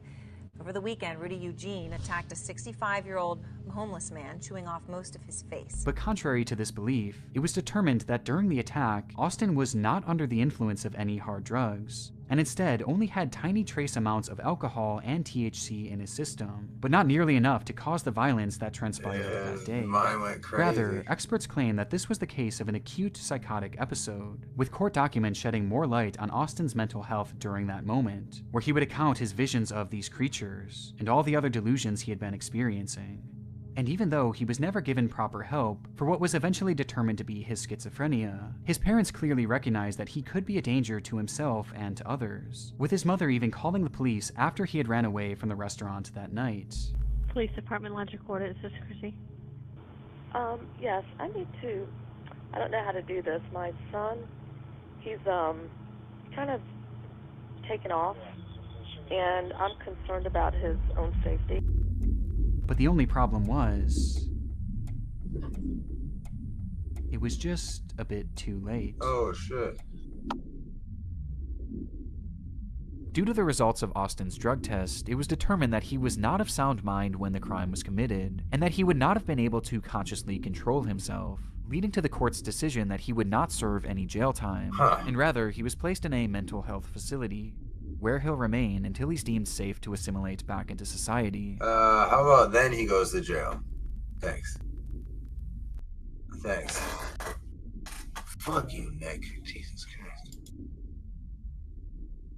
Over the weekend, Rudy Eugene attacked a 65-year-old homeless man, chewing off most of his face. But contrary to this belief, it was determined that during the attack, Austin was not under the influence of any hard drugs, and instead only had tiny trace amounts of alcohol and THC in his system, but not nearly enough to cause the violence that transpired that day. Mine went crazy. Rather, experts claim that this was the case of an acute psychotic episode, with court documents shedding more light on Austin's mental health during that moment, where he would account his visions of these creatures and all the other delusions he had been experiencing. And even though he was never given proper help for what was eventually determined to be his schizophrenia, his parents clearly recognized that he could be a danger to himself and to others, with his mother even calling the police after he had ran away from the restaurant that night. Police Department Lunch Recorder, this is Chrissy. Yes, I don't know how to do this. My son, he's kind of taken off, and I'm concerned about his own safety. But the only problem was, it was just a bit too late. Oh, shit. Due to the results of Austin's drug test, it was determined that he was not of sound mind when the crime was committed, and that he would not have been able to consciously control himself, leading to the court's decision that he would not serve any jail time, and rather he was placed in a mental health facility. where he'll remain until he's deemed safe to assimilate back into society. How about then he goes to jail? Thanks. Thanks. Fuck you, Nick. Jesus Christ.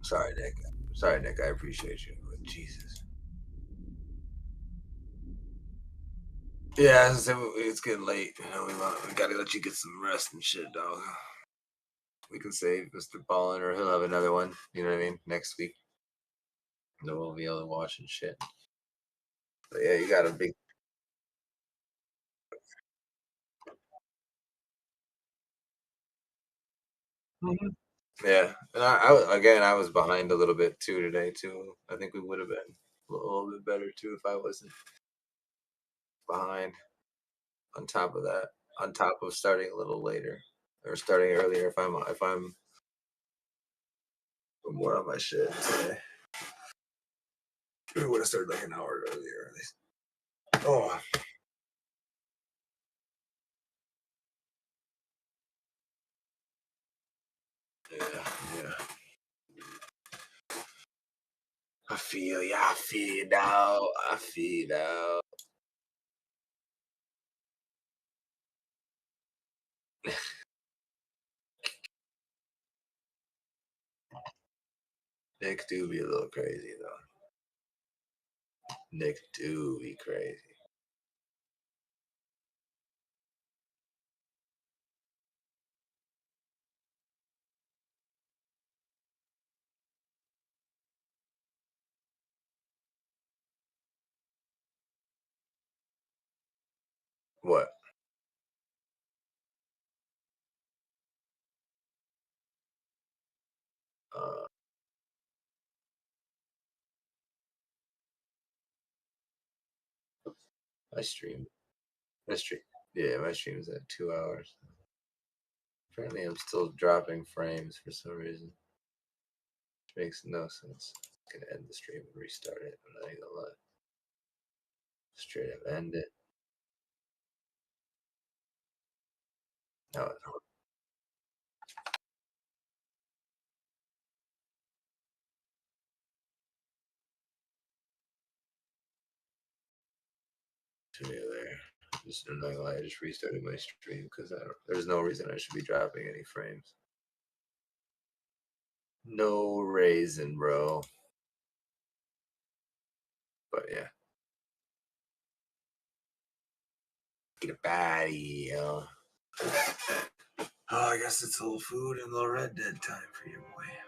Sorry, Nick. Sorry, Nick. I appreciate you, but Jesus. Yeah, it's getting late. You know, we gotta let you get some rest and shit, dog. We can save Mr. Ballin, or he'll have another one. You know what I mean? Next week. No, we'll be able to watch and shit. But yeah, you got a big. Yeah, and I was behind a little bit too today too. I think we would have been a little bit better too if I wasn't behind. On top of that, on top of starting a little later or starting earlier, if I'm more on my shit today, we would have started like an hour earlier at least. Oh, yeah. I feel you. I feel you now. I feel you now. Nick do be a little crazy though. Nick do be crazy. What? My stream. My stream. Yeah, my stream is at 2 hours. Apparently, I'm still dropping frames for some reason. Which makes no sense. I'm gonna end the stream and restart it. I'm not even gonna lie. Straight up end it. No, there. Just I'm not gonna lie, I just restarted my stream because there's no reason I should be dropping any frames. No reason, bro. But yeah. Get a baddie, Oh, I guess it's a little food and a little Red Dead time for you, boy.